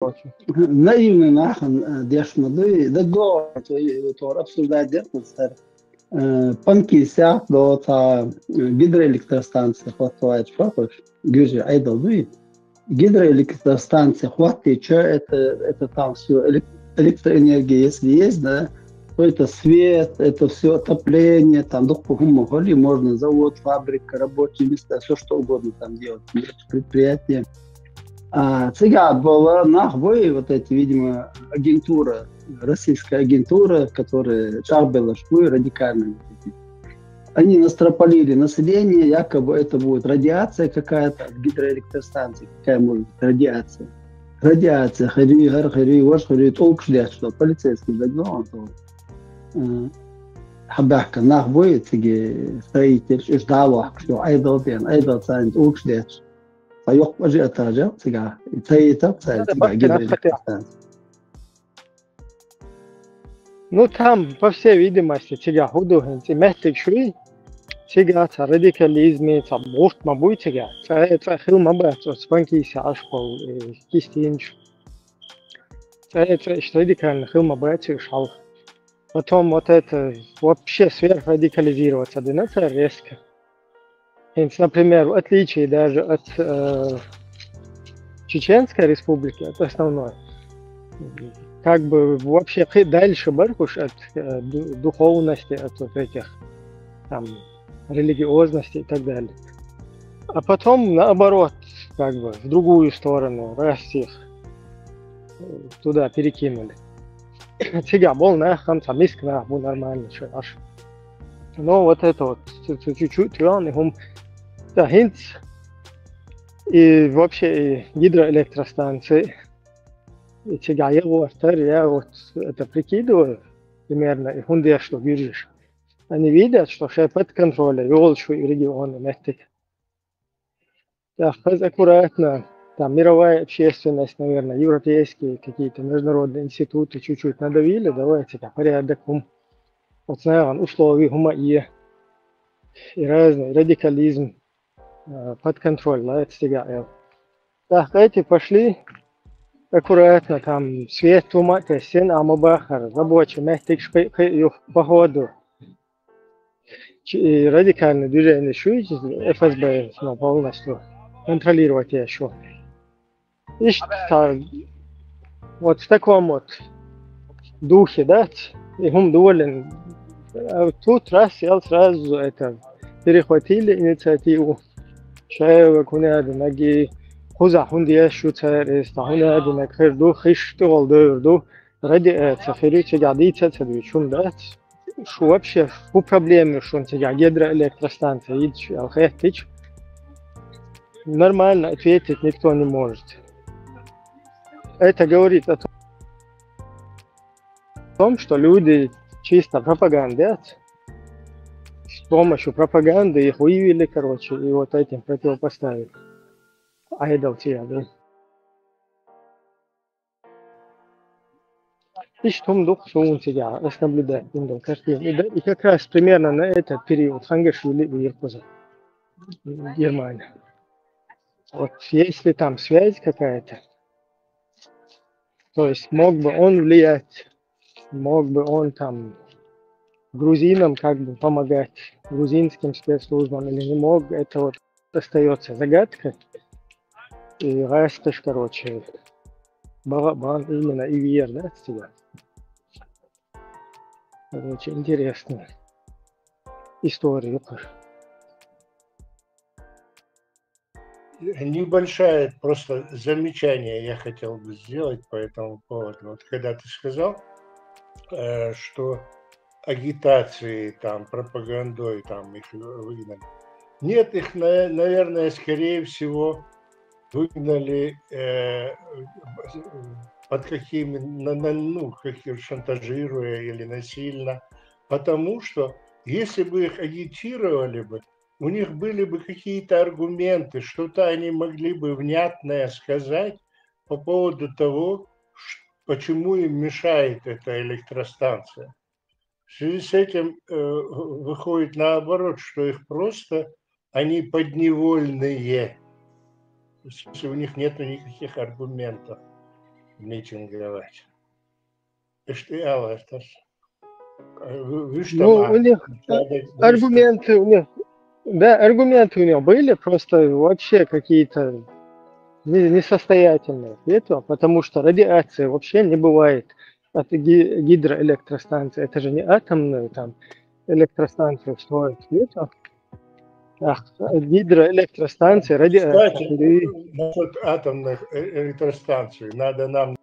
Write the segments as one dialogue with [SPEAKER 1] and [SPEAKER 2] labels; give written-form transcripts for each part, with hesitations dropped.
[SPEAKER 1] наивный нахан дешмады, да го, то обсуждать дерпустер. Панки сяк до та гидроэлектростанция хватает шапош, гюжи айдал дует. Гидроэлектростанция хватит, что это там все электроэнергия, если есть, да, то это свет, это все отопление, там можно завод, фабрика, рабочие места, все что угодно там делать, предприятие. Сега была нахвой вот эти, видимо, агентура, российская агентура, которая чарбела швы радикальные. Они настропалили население, якобы это будет радиация какая-то от гидроэлектростанции. Какая может быть радиация? Радиация, толк что полицейский загнал, حباك ناخبوي تيجي ستايتش إيش دعوة شو أيضا ثاني أوكشديتش فيق وجه أتاجا تيجا تيتا تيجا جدري.
[SPEAKER 2] Ну, там, по всей видимости, тига художники, мехтик шуи, тига ца радикализме, ца борт мабуй тига, ца хил мабат, ца спанки ся ашпал, кистинч, ца радикально хил мабат шал. Потом вот это вообще сверхрадикализироваться, да, это резко. Например, в отличие даже от Чеченской республики, это основное. Как бы вообще дальше баркуш от духовности, от вот этих там религиозности и так далее. А потом наоборот, как бы в другую сторону, раз их туда перекинули. Сега был нахам, там искна, был нормально, что аж. Но вот это вот чуть-чуть рано, да, хинт и вообще гидроэлектростанции. И сега я вот это прикидываю примерно, и хунде что видишь. Они видят, что все под контролем, Волжу и регионы метик. Да, аккуратно, там мировая общественность, наверное, европейские какие-то международные институты чуть-чуть надавили, давайте порядок, вот знаю, условия и разный радикализм под контроль, да, это сега. Да, эти пошли. Аккуратно там свет умать, сен амабахар, рабочий мехтик походу. Радикальное движение шуить, ФСБ полностью контролировать еще. И вот в таком вот духе, да, и он доволен. Тут раз сел сразу это перехватили инициативу. Шаева кунады ноги. خذ حندي شو تاريس هنا دينك خير دو خيش تغل دو ради цифры тягады цифры шум да что вообще по проблеме что он тяга гидроэлектростанция идти алхетич нормально ответить никто не может. Это говорит о том, что люди чисто пропагандят, с помощью пропаганды их вывели, короче, и вот этим противопоставили. Айдал тебя, да. И что дух сун тебя наблюдать в картине. И как раз примерно на этот период Хангашвили уехал в Германию. Вот если там связь какая-то, то есть мог бы он влиять, мог бы он там грузинам как бы помогать, грузинским спецслужбам или не мог, это вот остается загадкой. И растешь, короче, барабан именно и вер, да, тебя. Короче, интересная история.
[SPEAKER 3] Небольшое просто замечание я хотел бы сделать по этому поводу. Вот когда ты сказал, что агитации, там, пропагандой, там, их выгнали. Нет, их, наверное, скорее всего, выгнали под какими, шантажируя или насильно, потому что если бы их агитировали бы, у них были бы какие-то аргументы, что-то они могли бы внятное сказать по поводу того, почему им мешает эта электростанция. В связи с этим выходит наоборот, что их просто, они подневольные. В смысле, у них нет никаких аргументов. митинговать. И что я
[SPEAKER 2] Ну, у них аргументы у них, да, аргументы у них были, просто вообще какие-то несостоятельные ответы, потому что радиации вообще не бывает от гидроэлектростанции. Это же не атомные там электростанции строят, видите? Гидроэлектростанции, радиация.
[SPEAKER 3] Кстати, насчет атомных электростанций, надо нам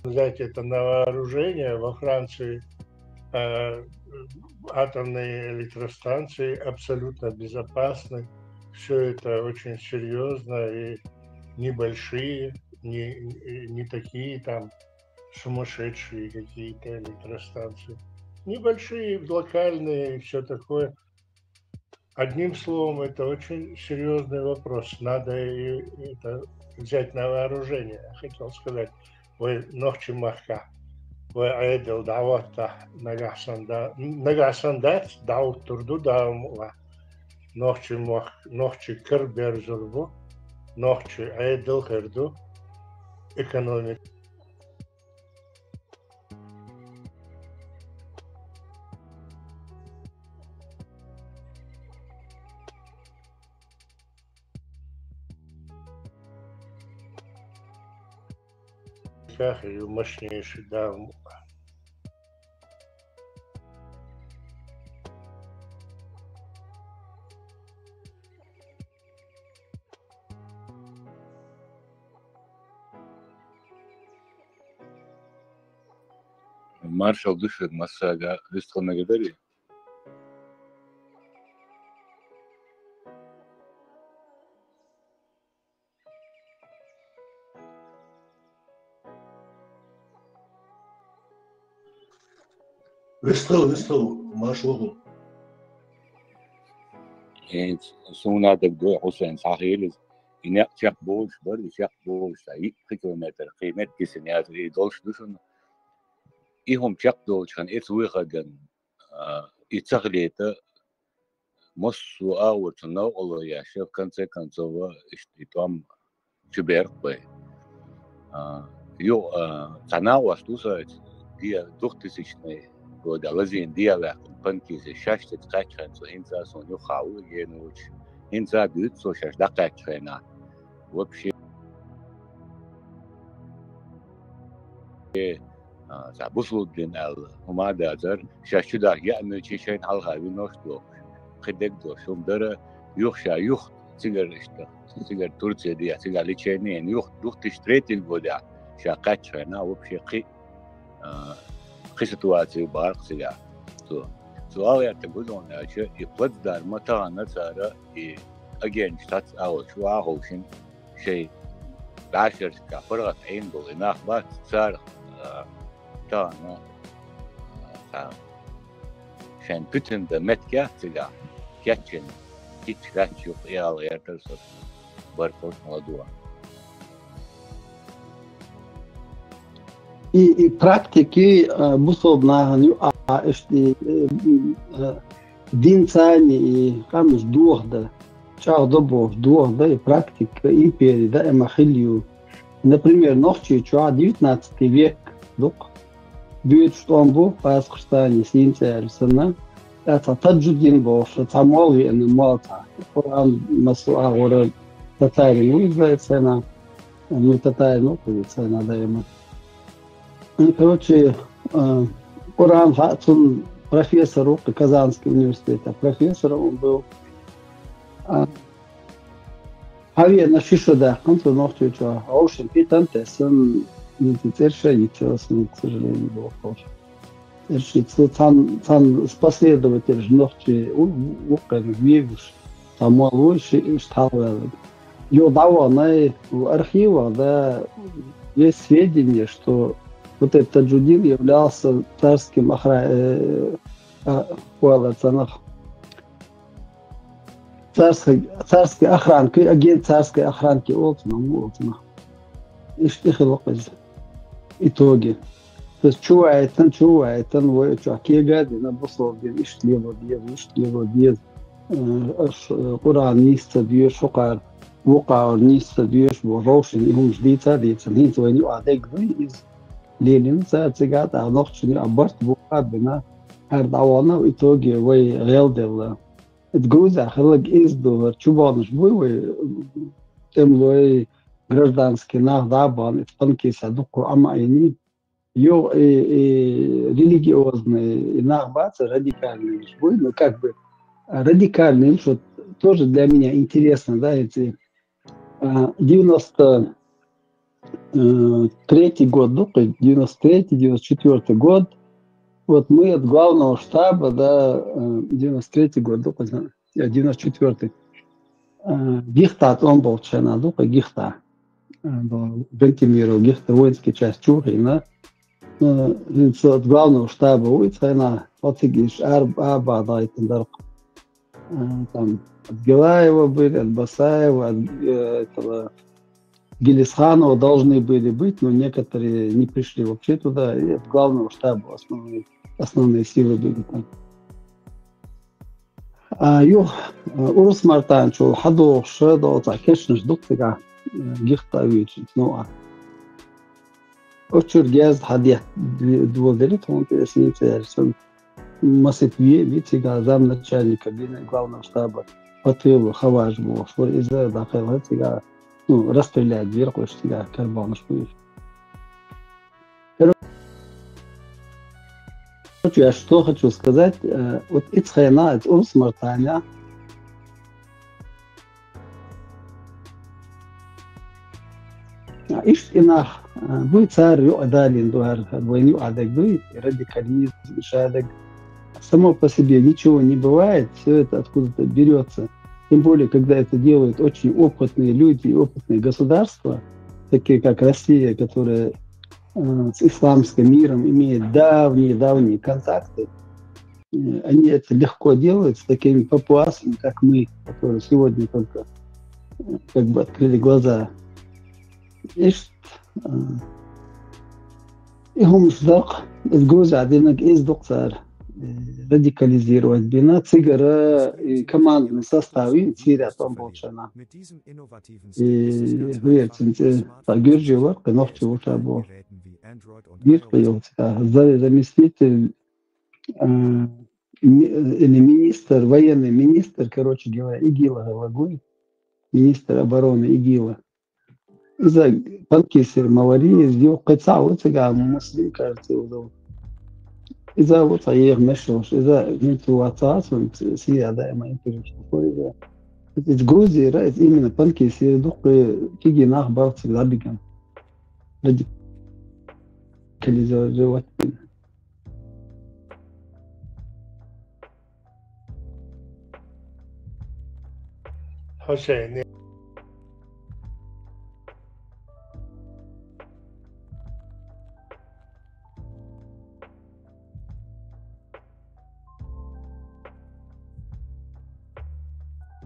[SPEAKER 3] взять это на вооружение. Во Франции атомные электростанции абсолютно безопасны. Все это очень серьезно и небольшие, не такие там сумасшедшие какие-то электростанции. Небольшие, локальные и все такое. Одним словом, это очень серьезный вопрос. Надо это взять на вооружение. Я хотел сказать, вы ночи махка, вы айдел давата нагасандат дау турду даумла. Ночи карберзурбу, ночи айдел херду экономик. И мощнейший, да.
[SPEAKER 4] Маршал дышит, массага, листка на гидаре.
[SPEAKER 5] Вестал, маршал.
[SPEAKER 4] Сонадак до Хусейн Сахилис. إنك تقبل برضه تقبل سعيد كيلومتر قيمة كيسنيات يدولش دوشن إيهم تقبل كان إتوي غدن إتغليته مصو أو تناو الله يا شيف كان سوا إشتيتام تبرق بي يو تناو أستوسا دي دوختسيشني قد لازين دي على بنكيز شاشة تقاطعن سو إنسا سونيو خاو ينوش إنسا بيت سو شاش دقاطعنا وبشي بوصلوا لنا هما دازر شاشة دا يعني شيء على هاي نوشتو خدك دو شوم درا يخشى يخ تيجر إشتا تيجر تورتي دي تيجر ليشينين يخ تشتريت البودع شاقاطعنا وبشي قي سитуации بارق سيا سؤال يعتقدون أشياء يبلد دار متى نصارى أجين شتات أول شو عاوشين شيء بعشر كفرقة عين بالإناخ بات صار تانا شان بتن دمتكا تجا كاتشن كيتشاتشو يال يرتلسر بركوت موضوع
[SPEAKER 1] И практики бусобнаганию, эшти динцани и камеш дуохда, чау добов дуохда и практика и переда эмахилью. Например, ночью чуа 19 век дук бьют штомбу по Казахстане синцерсена. Это таджудин бов, что тамови и малта. Коран масуа гора татари называется на, ну татари ну цена даема. Короче, Коран Хатун профессору Казанского университета, профессором он был. Аве на шишода, он то ночью чего, а уж питанте, сын не теперь ничего, сын, к сожалению, был тоже. Решится, там последователь ночью укрен вивш, там лучше стал. Ее дало на архива, да, есть сведения, что вот этот таджудин являлся царским царской охранкой, агент царской охранки Олтона. Итоги. بس شويتن وشوكي قاعد نبصوا يشتلي ديز قرآن نيستا بيش وقع نيستا بيش وروشن يهم جديد هذه تنين تواني وعديك ذي لينين ساعات نوخشني عبرت بوقات بنا هردعوانا وإتوغي وي غيال تجوزا خلق إزدو чубаныш буй темлой гражданский нагдабан испанки садуку амайни ё религиозные нагбаться радикальные буй, ну как бы радикальные, что тоже для меня интересно, да, эти 93-й год, 93-94 год. Вот мы от главного штаба, да, 93-й год, 94-й. Гихта, он был член, Гихта. Бентимиру, Гихта, воинская часть Чухи, да. От главного штаба улица, вот игишь, Арба, да, и там от Гилаева были, от Басаева, от этого Гелисханова должны были быть, но некоторые не пришли вообще туда, и от главного штаба основные силы были там. Урус Мартан, что Хадо, Шедо, Кешнеш, Дуктыга, Гихтавич, ну, Очур Гез, Хадья, двуделит, он пересница, Масит Витига, замначальника главного штаба, по тылу, Хаваш был, что из-за Дахела, ну, расстрелять вверху, что тебя карбон шпыш. Короче, я что хочу сказать, вот Ицхайна, Урус Мартаня, Иш инах, дуй царь, юадалин, двойни адек, дуй радикализм, шадек. Само по себе ничего не бывает, все это откуда-то берется. Тем более, когда это делают очень опытные люди, опытные государства, такие как Россия, которая с исламским миром имеет давние контакты. Они это легко делают с такими папуасами, как мы, которые сегодня только как бы открыли глаза. Ихум ждак, сгоза одинок из доктор. Радикализировать бина цигара и командный состав и сирия там получена. И говорится, погружила, кновче уже был. Заместитель или министр, военный министр, короче говоря, ИГИЛа Галагуй, министр обороны ИГИЛа. Из-за панкисер Маварии сделал кайцау циган, муслим, кажется, его. إذا وطير مشروش إذا أنتوا عطاسون سيا دائما ينتجش إذا تجوزي رأيت من بنكي سيا دق تيجي ناخبر تلعبكم بدي كل زوجات
[SPEAKER 3] حسين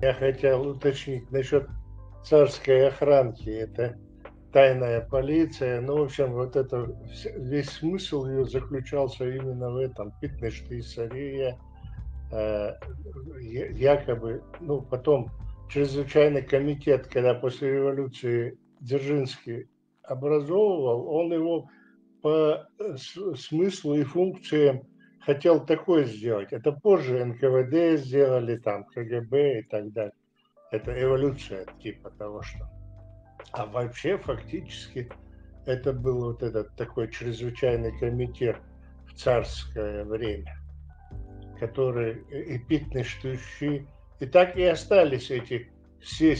[SPEAKER 3] Я хотел уточнить насчет царской охранки. Это тайная полиция. Ну, в общем, вот это весь смысл ее заключался именно в этом. Питнеш-Тейсария, якобы, ну, потом чрезвычайный комитет, когда после революции Дзержинский образовывал, он его по смыслу и функциям хотел такое сделать. Это позже НКВД сделали, там, КГБ и так далее. Это эволюция типа того, что... А вообще, фактически, это был вот этот такой чрезвычайный комитет в царское время, который и питнеш-тущи, и так и остались эти все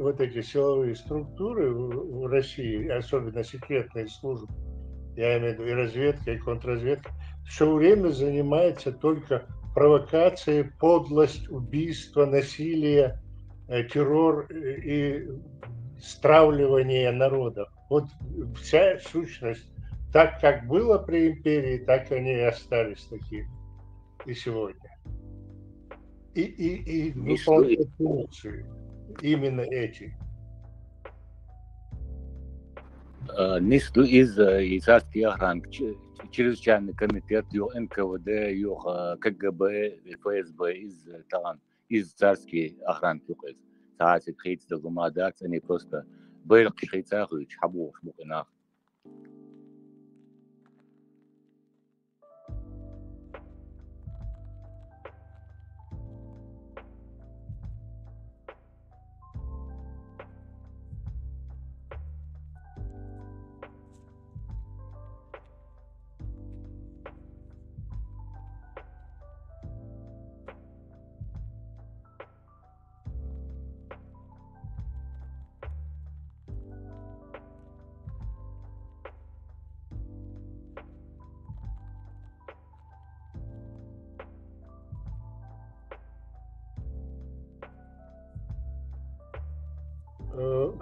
[SPEAKER 3] вот эти силовые структуры в России, особенно секретные службы, я имею в виду и разведка, и контрразведка, все время занимается только провокацией, подлость, убийство, насилие, террор и стравливание народов. Вот вся сущность, так как было при империи, так они и остались такими и сегодня. И выполняют функции именно эти.
[SPEAKER 4] Нисту из царской охранки чрезвычайный комитет, ё НКВД, ё КГБ, ФСБ из царской охранки. ساعات بخيت الضمادات أني просто بيرق خيتها خيش حبوش مقناخ.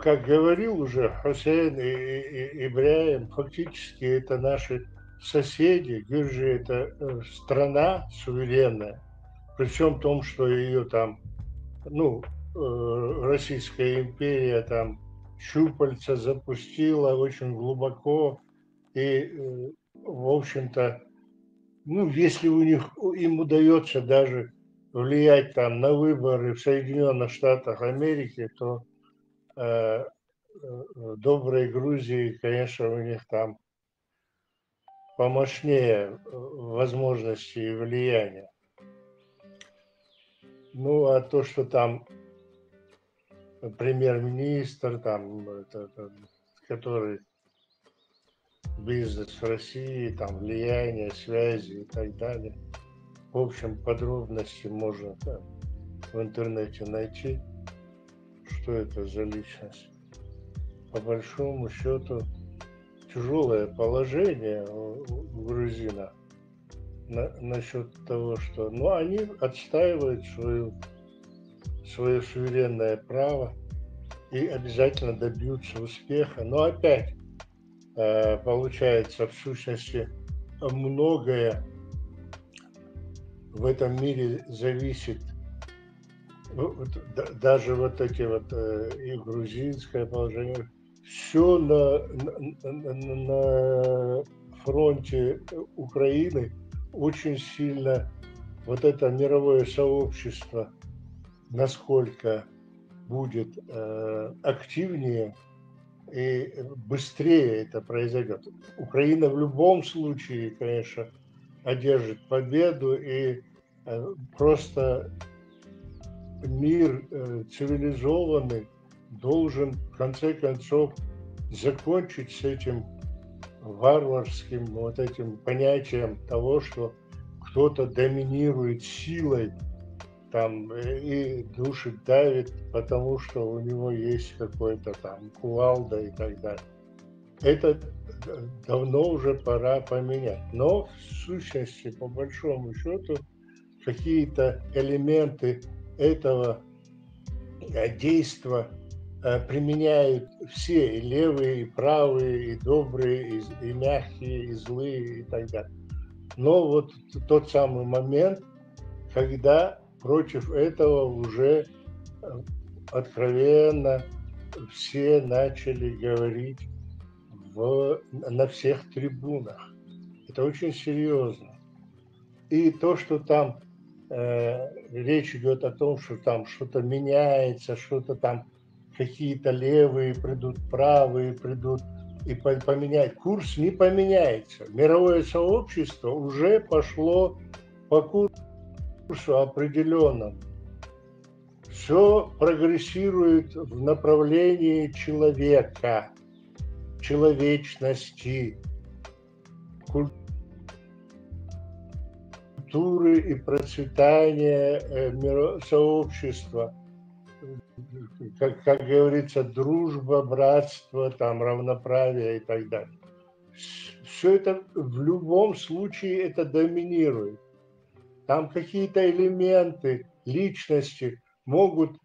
[SPEAKER 3] Как говорил уже Хусейн и Ибраим, фактически это наши соседи. Гюрджия – это страна суверенная, при всем том, что ее там, Российская империя там щупальца запустила очень глубоко. И, в общем-то, если им удается даже влиять там на выборы в Соединенных Штатах Америки, то доброй Грузии, конечно, у них там помощнее возможности и влияния. А то, что там премьер-министр, который бизнес в России, там влияние, связи и так далее. В общем, подробности можно в интернете найти, что это за личность. По большому счету, тяжелое положение у грузина насчет того, что они отстаивают свое суверенное право и обязательно добьются успеха. Но опять, получается, в сущности, многое в этом мире зависит, даже вот эти и грузинское положение, все на фронте Украины очень сильно вот это мировое сообщество, насколько будет активнее и быстрее это произойдет. Украина в любом случае, конечно, одержит победу, и просто мир цивилизованный должен в конце концов закончить с этим варварским этим понятием того, что кто-то доминирует силой там и душит, давит, потому что у него есть какой-то там кувалда и так далее. Это давно уже пора поменять. Но в сущности, по большому счету, какие-то элементы этого действия применяют все, и левые, и правые, и добрые, и мягкие, и злые, и так далее. Но вот тот самый момент, когда против этого уже откровенно все начали говорить на всех трибунах. Это очень серьезно. И то, что там речь идет о том, что там что-то меняется, что-то там какие-то левые придут, правые придут, и поменять. Курс не поменяется. Мировое сообщество уже пошло по курсу определенному. Все прогрессирует в направлении человека, человечности, культуры и процветания сообщества. Как говорится, дружба, братство, там, равноправие и так далее. Все это в любом случае это доминирует. Там какие-то элементы личности могут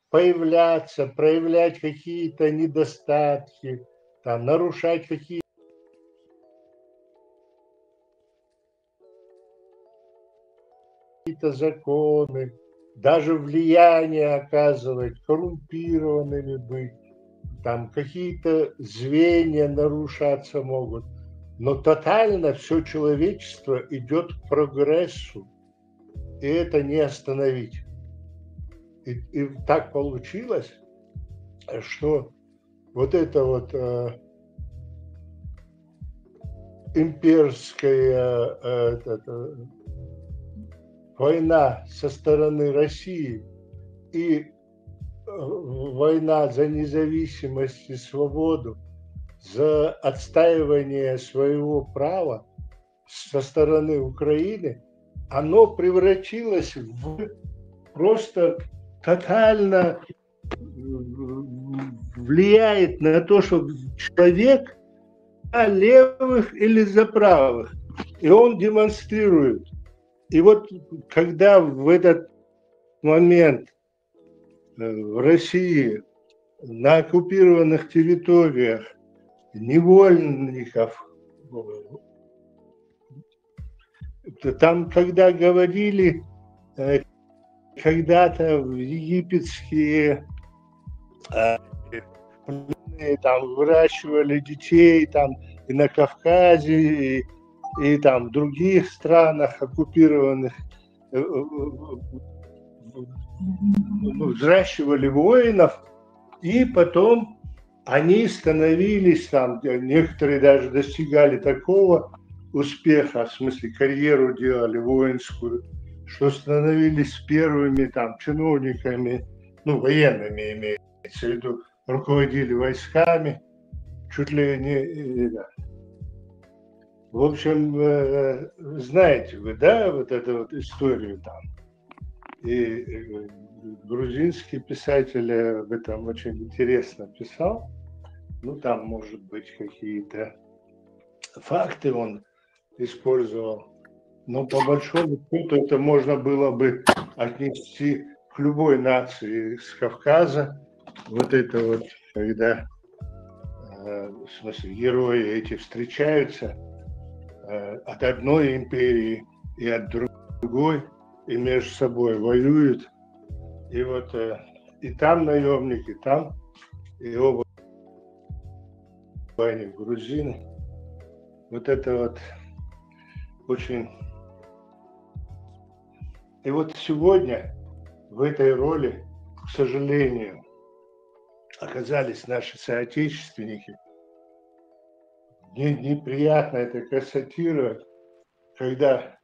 [SPEAKER 3] появляться, проявлять какие-то недостатки, там, нарушать какие-то законы, даже влияние оказывать, коррумпированными быть, там какие-то звенья нарушаться могут. Но тотально все человечество идет к прогрессу, и это не остановить. И так получилось, что вот эта вот имперская война со стороны России и война за независимость и свободу, за отстаивание своего права со стороны Украины, оно превратилось в просто тотально влияет на то, что человек за левых или за правых. И он демонстрирует. И вот когда в этот момент в России на оккупированных территориях невольников, там, когда говорили когда-то в египетские там выращивали детей там и на Кавказе, и там в других странах оккупированных, взращивали воинов, и потом они становились там, некоторые даже достигали такого успеха, в смысле карьеру делали воинскую, что становились первыми там чиновниками, ну, военными имеется в виду, руководили войсками, чуть ли не, да. В общем, знаете вы, да, вот эту вот историю там. И грузинский писатель об этом очень интересно писал. Ну, там, может быть, какие-то факты он использовал. Но по большому счету это можно было бы отнести к любой нации с Кавказа. Вот это вот, когда, в смысле, герои эти встречаются от одной империи и от другой, и между собой воюют. И вот и там наемники, там, и оба они грузины. Вот это вот очень... И вот сегодня в этой роли, к сожалению, оказались наши соотечественники. Мне неприятно это констатировать, когда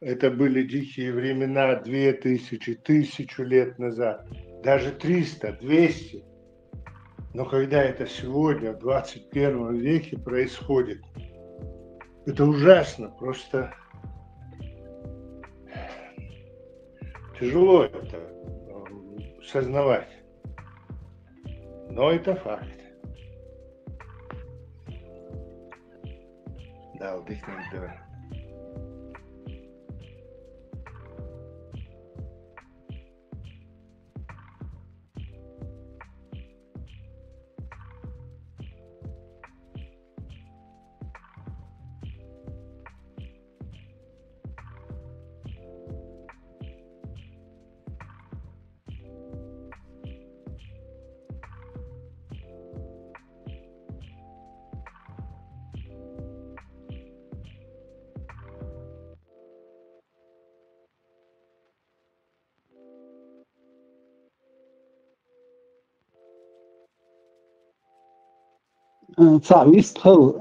[SPEAKER 3] это были дикие времена 2000, 1000 лет назад, даже 300, 200. Но когда это сегодня, в 21 веке происходит, это ужасно, просто тяжело это сознавать. Но это факт. Да, вдохнем, да.
[SPEAKER 1] Цавист хал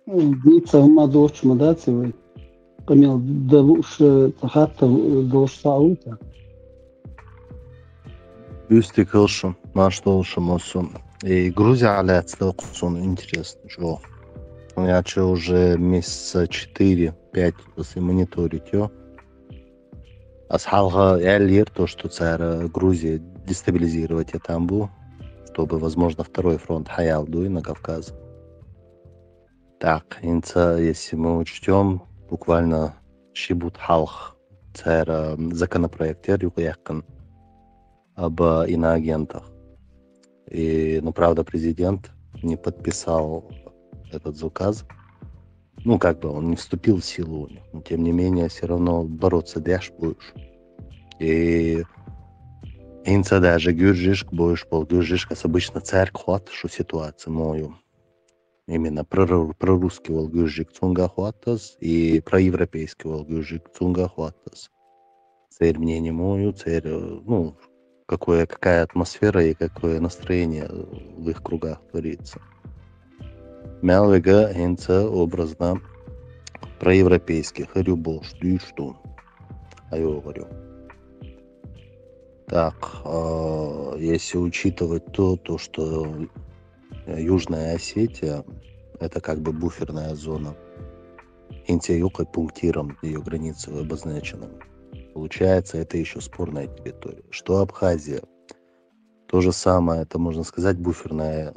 [SPEAKER 1] дица ума дош мадацевый камел давуш тахата дош саута.
[SPEAKER 6] Üstü kılşım, naşta olşum olsun. Грузия аляцта окусон интересно, что я уже месяца 4-5 если мониторить ее. Асхалга эльер то, что царь Грузии дестабилизировать я там был, чтобы, возможно, второй фронт Хаялду и на Кавказ. Так, инца, если мы учтем, буквально шибут халх царь законопроект Юкаяхкан об иноагентах. И, ну, правда, президент не подписал этот заказ. Ну, как бы он не вступил в силу, но тем не менее, все равно бороться будешь. И инца даже гюржишк будешь, полгюржишка обычно царь хват, что ситуацию мою. именно прорусский волгюжик цунгахуатас и проевропейский волгюжик цунгахуатас. Цель мнение мою, цель, ну, какая атмосфера и какое настроение в их кругах творится. Мялвега инца образно проевропейских, говорю, что а я говорю. Так, если учитывать то, что Южная Осетия — это как бы буферная зона, интеюкой пунктиром ее границы обозначены. Получается, это еще спорная территория. Что Абхазия? То же самое, это, можно сказать, буферная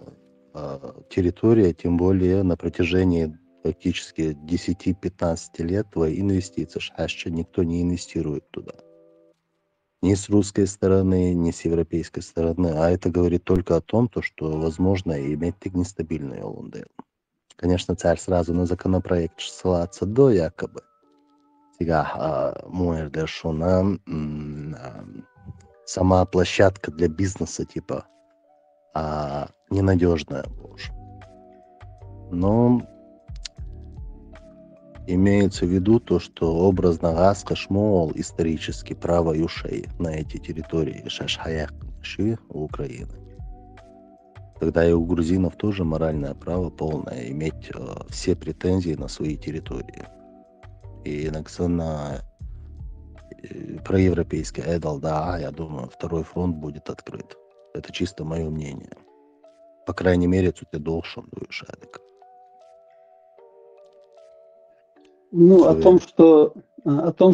[SPEAKER 6] территория, тем более на протяжении практически 10-15 лет твои инвестиции шашча никто не инвестирует туда. Ни с русской стороны, ни с европейской стороны. А это говорит только о том, что возможно иметь нестабильные ЛНД. Конечно, царь сразу на законопроект ссылаться до якобы. Сега, муэрдер, что сама площадка для бизнеса типа ненадежная больше. Но имеется в виду то, что образно Гаска Шмол исторически право юшей на эти территории Шашхаяк у Украины. Тогда и у грузинов тоже моральное право полное иметь все претензии на свои территории. И на проевропейский Эдал, да, я думаю, второй фронт будет открыт. Это чисто мое мнение. По крайней мере, тут я должен дуешадик.
[SPEAKER 1] Ну, о том,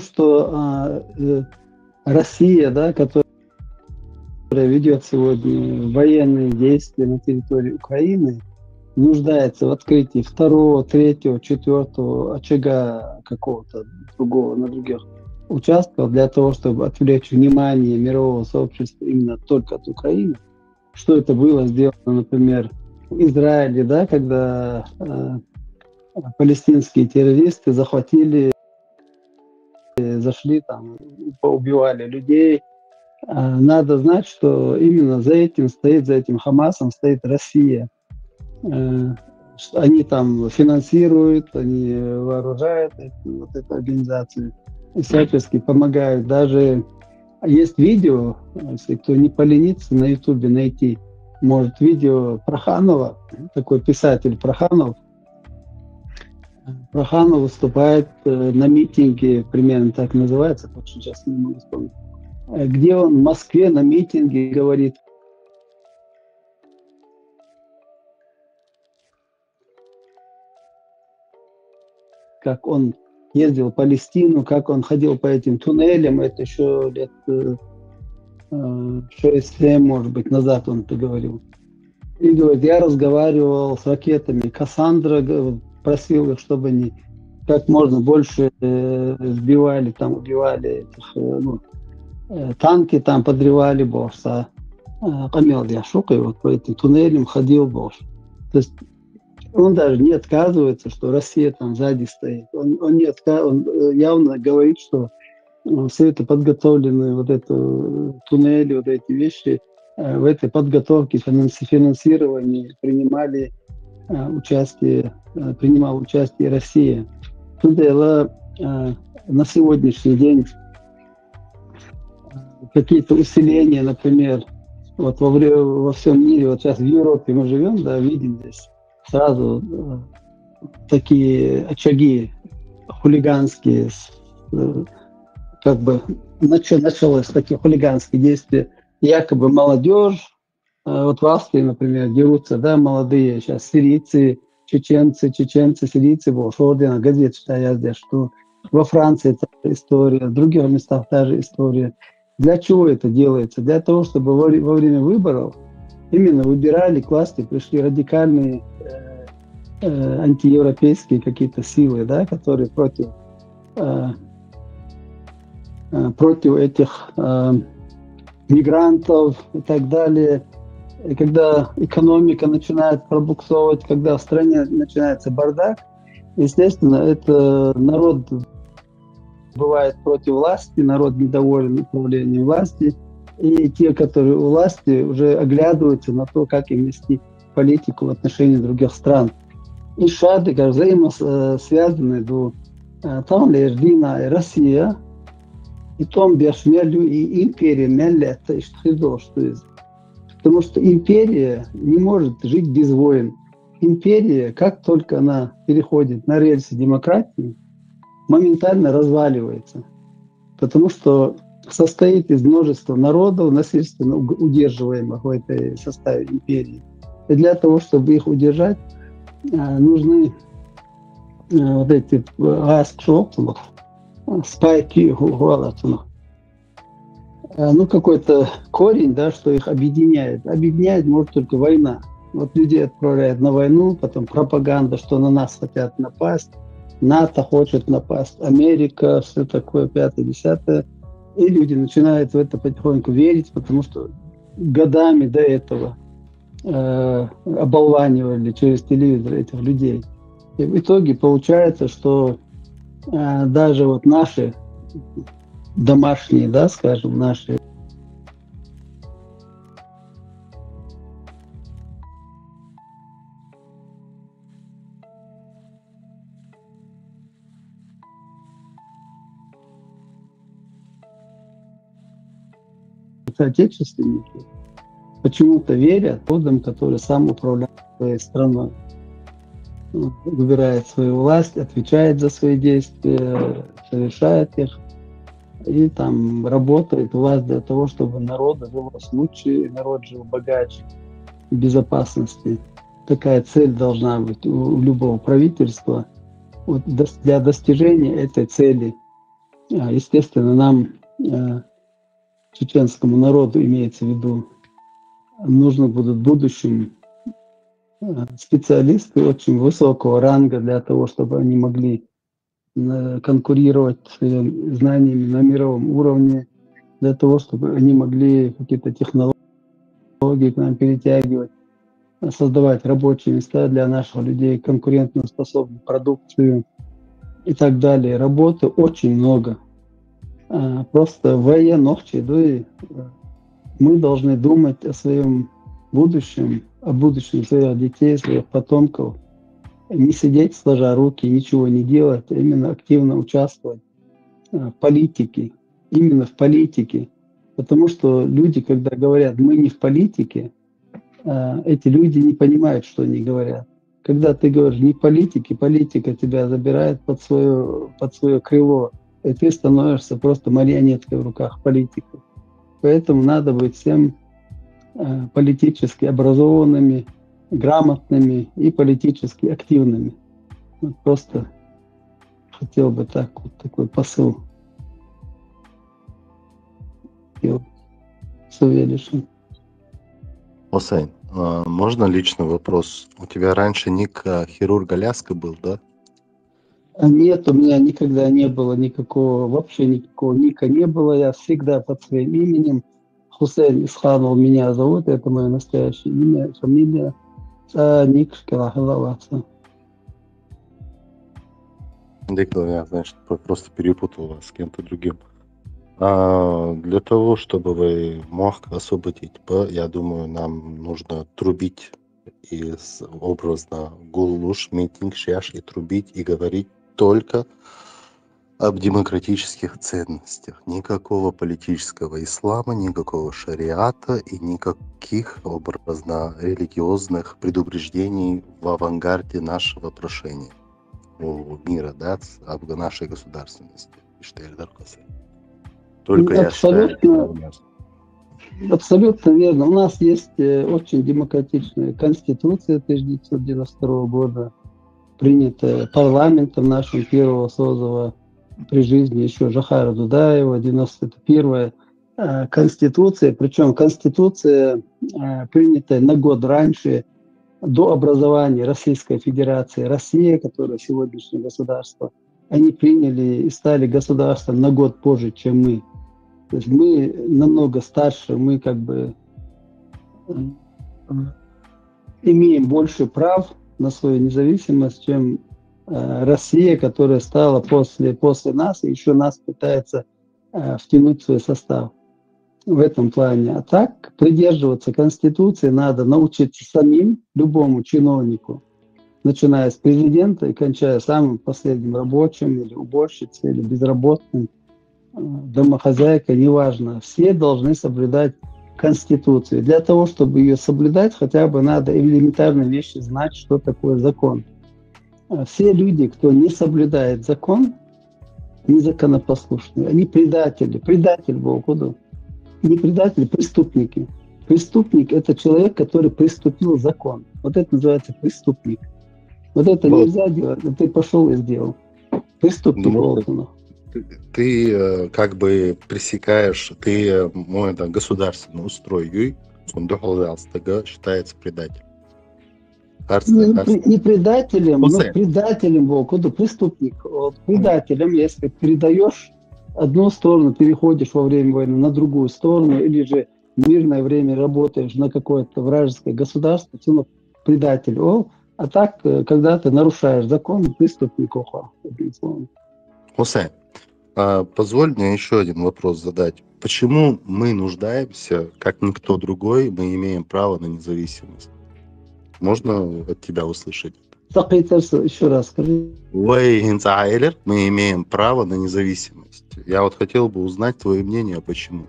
[SPEAKER 1] что Россия, да, которая ведет сегодня военные действия на территории Украины, нуждается в открытии второго, третьего, четвертого очага какого-то другого на других участках для того, чтобы отвлечь внимание мирового сообщества именно только от Украины. Что это было сделано, например, в Израиле, да, когда палестинские террористы захватили, зашли там, поубивали людей. Надо знать, что именно за этим Хамасом стоит Россия. Они там финансируют, они вооружают эту организацию и всячески помогают. Даже есть видео, если кто не поленится, на Ютубе найти, может, видео Проханова, такой писатель Проханов. Проханов выступает на митинге, примерно так называется, точно сейчас не могу вспомнить, где он в Москве на митинге говорит, как он ездил в Палестину, как он ходил по этим туннелям, это еще лет 6-7, может быть, назад он это говорил. И говорит, я разговаривал с ракетами Кассандра, просил их, чтобы они как можно больше сбивали, там, убивали этих, танки, там подрывали босса. Камил Яшука, и вот по этим туннелям ходил босс. То есть он даже не отказывается, что Россия там сзади стоит. Он явно говорит, что все это подготовленные вот это туннели, вот эти вещи, в этой подготовке, финансировании принимала участие Россия. Тут на сегодняшний день какие-то усиления, например, вот во всем мире, вот сейчас в Европе мы живем, да, видим здесь сразу такие очаги хулиганские, как бы началось такие хулиганские действия. Якобы молодежь, вот в Австрии, например, дерутся, да, молодые сейчас сирийцы, чеченцы, сирийцы, Волшодина, газет читаю здесь, что во Франции та же история, в других местах та же история. Для чего это делается? Для того, чтобы во время выборов именно выбирали к власти, пришли радикальные антиевропейские какие-то силы, да, которые против этих мигрантов и так далее. И когда экономика начинает пробуксовывать, когда в стране начинается бардак, естественно, это народ бывает против власти, народ недоволен управлением власти, и те, которые у власти, уже оглядываются на то, как им вести политику в отношении других стран. и шады, как взаимосвязаны, там леждина и Россия, и том бешмелю и империя меллета и что есть. Потому что империя не может жить без войн. Империя, как только она переходит на рельсы демократии, моментально разваливается. Потому что состоит из множества народов, насильственно удерживаемых в этой составе империи. И для того, чтобы их удержать, нужны вот эти аскшоптунов, спайки, голотунов. Ну, какой-то корень, да, что их объединяет. Объединяет может только война. Вот людей отправляют на войну, потом пропаганда, что на нас хотят напасть, НАТО хочет напасть, Америка, все такое, 5-10. И люди начинают в это потихоньку верить, потому что годами до этого оболванивали через телевизор этих людей. И в итоге получается, что даже вот наши домашние, да, скажем, наши соотечественники почему-то верят людям, которые сам управляет своей страной, выбирает свою власть, отвечает за свои действия, совершает их и там работает власть для того, чтобы народ жил лучше, народ жил богаче, в безопасности. Такая цель должна быть у любого правительства. Вот для достижения этой цели, естественно, нам, чеченскому народу, имеется в виду, нужно будут в будущем специалисты очень высокого ранга для того, чтобы они могли конкурировать своими знаниями на мировом уровне, для того, чтобы они могли какие-то технологии к нам перетягивать, создавать рабочие места для наших людей, конкурентоспособную продукцию и так далее. Работы очень много. Просто военнохчи, мы должны думать о своем будущем, о будущем своих детей, своих потомков. Не сидеть сложа руки, ничего не делать, а именно активно участвовать в политике, именно в политике. Потому что люди, когда говорят «мы не в политике», эти люди не понимают, что они говорят. Когда ты говоришь «не в политике», политика тебя забирает под свое крыло, и ты становишься просто марионеткой в руках политиков. Поэтому надо быть всем политически образованными, грамотными и политически активными. Вот просто хотел бы такой посыл с Велишем.
[SPEAKER 6] Хусейн, можно личный вопрос? У тебя раньше ник хирурга Ляска был, да?
[SPEAKER 1] Нет, у меня никогда не было вообще никакого ника не было. Я всегда под своим именем. Хусейн Исханов меня зовут, это мое настоящее имя, фамилия. Ник Шкалахалаватса.
[SPEAKER 6] Я, значит, просто перепутал вас с кем-то другим. Для того, чтобы вы мог освободить, я думаю, нам нужно трубить образно гулуш, митинг, шаш и трубить и говорить только об демократических ценностях. Никакого политического ислама, никакого шариата и никаких образно религиозных предубеждений в авангарде нашего прошения у мира, да, об нашей государственности. Только
[SPEAKER 1] абсолютно верно. У нас есть очень демократичная конституция 1992 года, принятая парламентом нашим первого созыва при жизни еще Жохара Дудаева, 91-я конституция, причем конституция, принятая на год раньше, до образования Российской Федерации. Россия, которая сегодняшнее государство, они приняли и стали государством на год позже, чем мы. То есть мы намного старше, мы как бы имеем больше прав на свою независимость, чем Россия, которая стала после нас и еще нас пытается втянуть в свой состав в этом плане. А так придерживаться Конституции надо научиться самим, любому чиновнику, начиная с президента и кончая самым последним рабочим или уборщицей, или безработным, домохозяйкой, неважно. Все должны соблюдать Конституцию. Для того, чтобы ее соблюдать, хотя бы надо элементарные вещи знать, что такое закон. Все люди, кто не соблюдает закон, незаконопослушные, они предатели. Предатель Богу. Не предатели, преступники. Преступник – это человек, который приступил закон. Вот это называется преступник. Вот это нельзя делать, но ты пошел и сделал. Преступник Болтонов.
[SPEAKER 6] Ты как бы пресекаешь, ты государственный устрой, считается предателем.
[SPEAKER 1] Не предателем, но предателем Богу, преступник. Предателем, если передаешь одну сторону, переходишь во время войны на другую сторону, или же в мирное время работаешь на какое-то вражеское государство, ты предатель. А так, когда ты нарушаешь закон, преступник.
[SPEAKER 6] Хусейн, позволь мне еще один вопрос задать. Почему мы нуждаемся, как никто другой, мы имеем право на независимость? Можно от тебя услышать?
[SPEAKER 1] Еще раз скажи.
[SPEAKER 6] Мы имеем право на независимость. Я вот хотел бы узнать твое мнение, почему.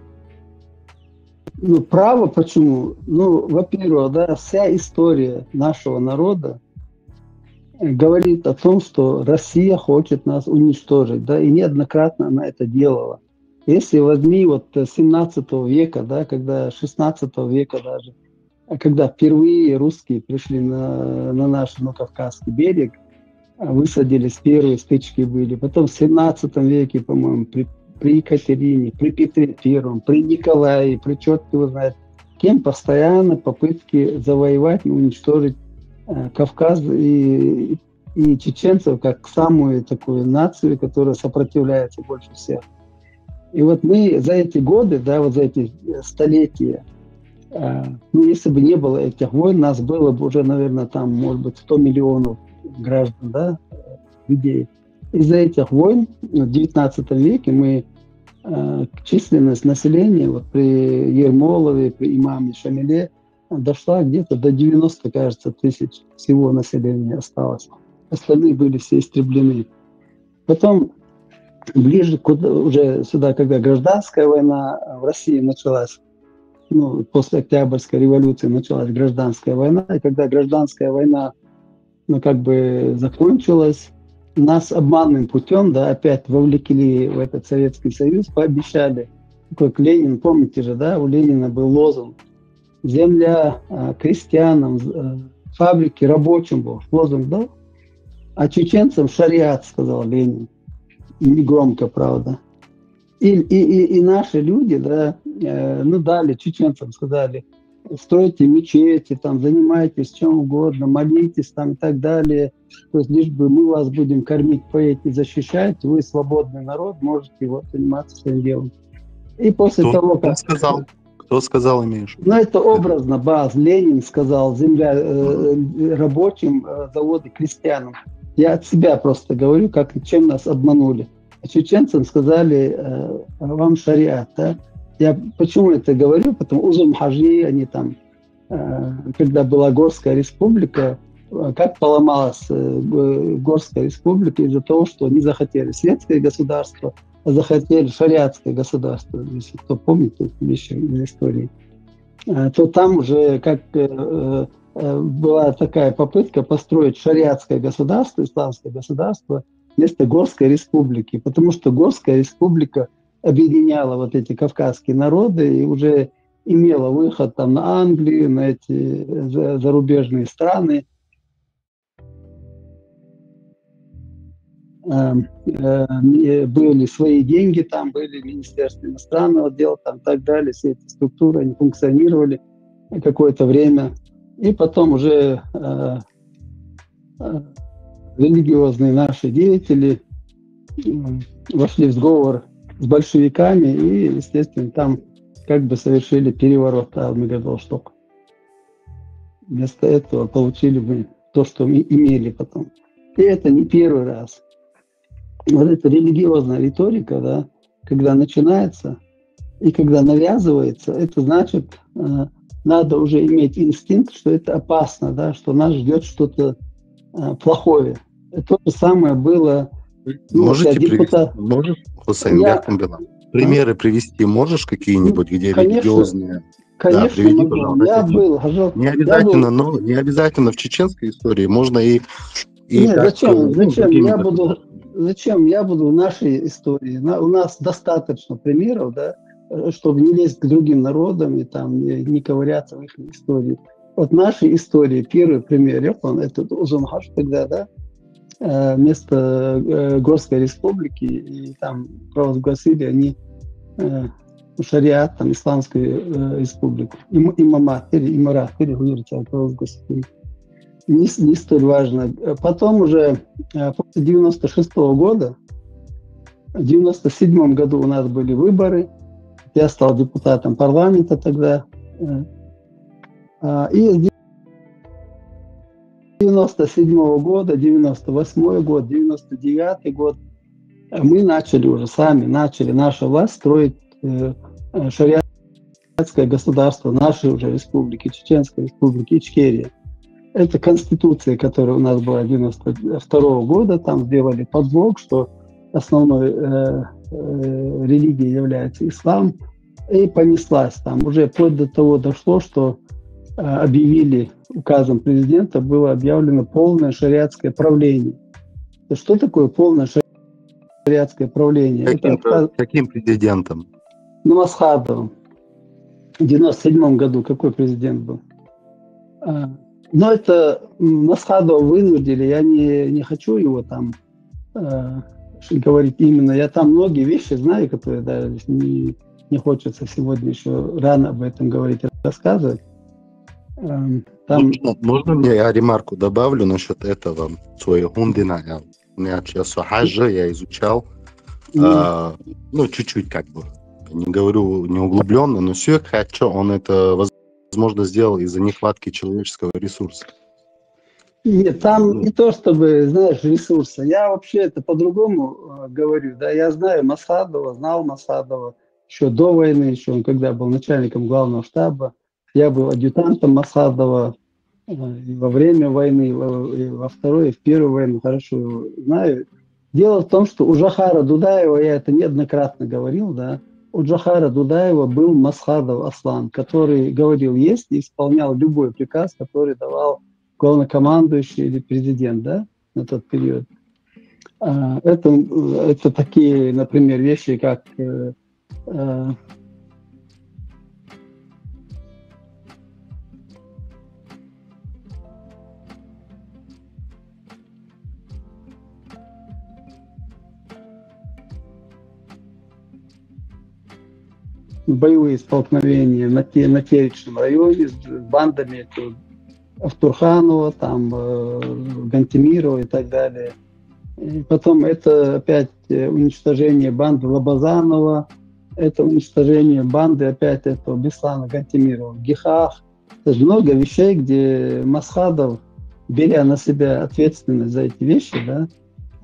[SPEAKER 1] Право почему? Во-первых, вся история нашего народа говорит о том, что Россия хочет нас уничтожить, и неоднократно она это делала. Если возьми 17 века, когда 16 века даже, когда впервые русские пришли на наш Кавказский берег, высадились, первые стычки были. Потом в 17 веке, по-моему, при Екатерине, при Петре Первом, при Николае, при черт его знает кем, постоянно попытки завоевать и уничтожить Кавказ и чеченцев как самую такую нацию, которая сопротивляется больше всех. И мы за эти годы, за эти столетия, если бы не было этих войн, нас было бы уже, наверное, там, может быть, 100 миллионов граждан, людей. Из-за этих войн в 19 веке численность населения при Ермолове, при имаме Шамиле дошла где-то до 90, кажется, тысяч всего населения осталось. Остальные были все истреблены. Потом ближе уже сюда, когда гражданская война в России началась, после Октябрьской революции началась гражданская война, и когда гражданская война закончилась, нас обманным путем, опять вовлекли в этот Советский Союз, пообещали, как Ленин, помните же, у Ленина был лозунг «Земля крестьянам, фабрики рабочим» был лозунг, а чеченцам шариат, сказал Ленин, негромко, правда. И наши люди, дали чеченцам, сказали, стройте мечети, занимайтесь чем угодно, молитесь и так далее. То есть лишь бы мы вас будем кормить, поить и защищать, вы свободный народ, можете заниматься своим делом. И после того, как...
[SPEAKER 6] Кто сказал, имеешь?
[SPEAKER 1] Это образно, Ленин сказал, земля рабочим, заводы крестьянам. Я от себя просто говорю, чем нас обманули. А чеченцам сказали, вам шариат, Я почему это говорю? Потому что Узум Хаджи, они когда была Горская республика, как поломалась Горская республика из-за того, что они захотели светское государство, а захотели шариатское государство, если кто помнит эту вещь из истории, то там уже была такая попытка построить шариатское государство, исламское государство вместо Горской республики, потому что Горская республика объединяла эти кавказские народы и уже имела выход на Англию, на эти зарубежные страны. Были свои деньги там, были Министерство иностранного дела и так далее, все эти структуры, они функционировали какое-то время. И потом уже религиозные наши деятели вошли в сговор с большевиками и, естественно, там совершили переворот Алмигадолштока. Вместо этого получили бы то, что мы имели потом. И это не первый раз. Эта религиозная риторика, когда начинается и когда навязывается, это значит, надо уже иметь инстинкт, что это опасно, что нас ждет что-то плохое. То же самое было...
[SPEAKER 6] Можете привести, Хусейн, примеры привести можешь какие-нибудь, где религиозные?
[SPEAKER 1] Конечно,
[SPEAKER 6] да, приведи,
[SPEAKER 1] могу.
[SPEAKER 6] Пожалуйста. Не обязательно в чеченской истории, можно и
[SPEAKER 1] нет, зачем я буду в нашей истории? У нас достаточно примеров, да, чтобы не лезть к другим народам и там не ковыряться в их истории. Вот нашей истории первый пример, это Узунхаш тогда, да, место Горской республики, и там провозгласили они шариат, там, исламскую республику. Имарат провозгласили. Не столь важно. Потом уже после 96-го года, в 97-м году у нас были выборы, я стал депутатом парламента тогда, и с 97-го года, 98-й год, 99-й год мы наша власть строить шариатское государство, нашей уже республики, Чеченской республики, Ичкерия. Это конституция, которая у нас была 92-го года, там сделали подлог, что основной религией является ислам, и понеслась там. Уже вплоть до того дошло, что объявили указом президента, было объявлено полное шариатское правление. Что такое полное шариатское правление?
[SPEAKER 6] Каким президентом?
[SPEAKER 1] Масхадовым. В 97-м году какой президент был? Но это Масхадова вынудили, я не хочу его там говорить именно. Я там многие вещи знаю, которые даже не хочется сегодня еще рано об этом говорить и рассказывать.
[SPEAKER 6] Можно мне я ремарку добавлю насчет этого своего Хундина? У меня сейчас хаджа, я изучал, чуть-чуть как бы. Не говорю не углубленно, но сюек хаджа, он это возможно сделал из-за нехватки человеческого ресурса.
[SPEAKER 1] Нет, там не то чтобы, знаешь, ресурса. Я вообще это по-другому говорю. Да, я знал Масхадова еще до войны, еще он когда был начальником главного штаба. Я был адъютантом Масхадова и во время войны, и во второй, и в первую войну хорошо его знаю. Дело в том, что у Джохара Дудаева, я это неоднократно говорил, да, у Джохара Дудаева был Масхадов Аслан, который говорил есть и исполнял любой приказ, который давал главнокомандующий или президент, да, на тот период. Это такие, например, вещи, как боевые столкновения на Теречном районе с бандами Автурханова, там, Гантемирова и так далее. И потом это опять уничтожение банды Лобазанова, это уничтожение банды опять этого Беслана Гантемирова, Гихах. То есть много вещей, где Масхадов, беря на себя ответственность за эти вещи, да,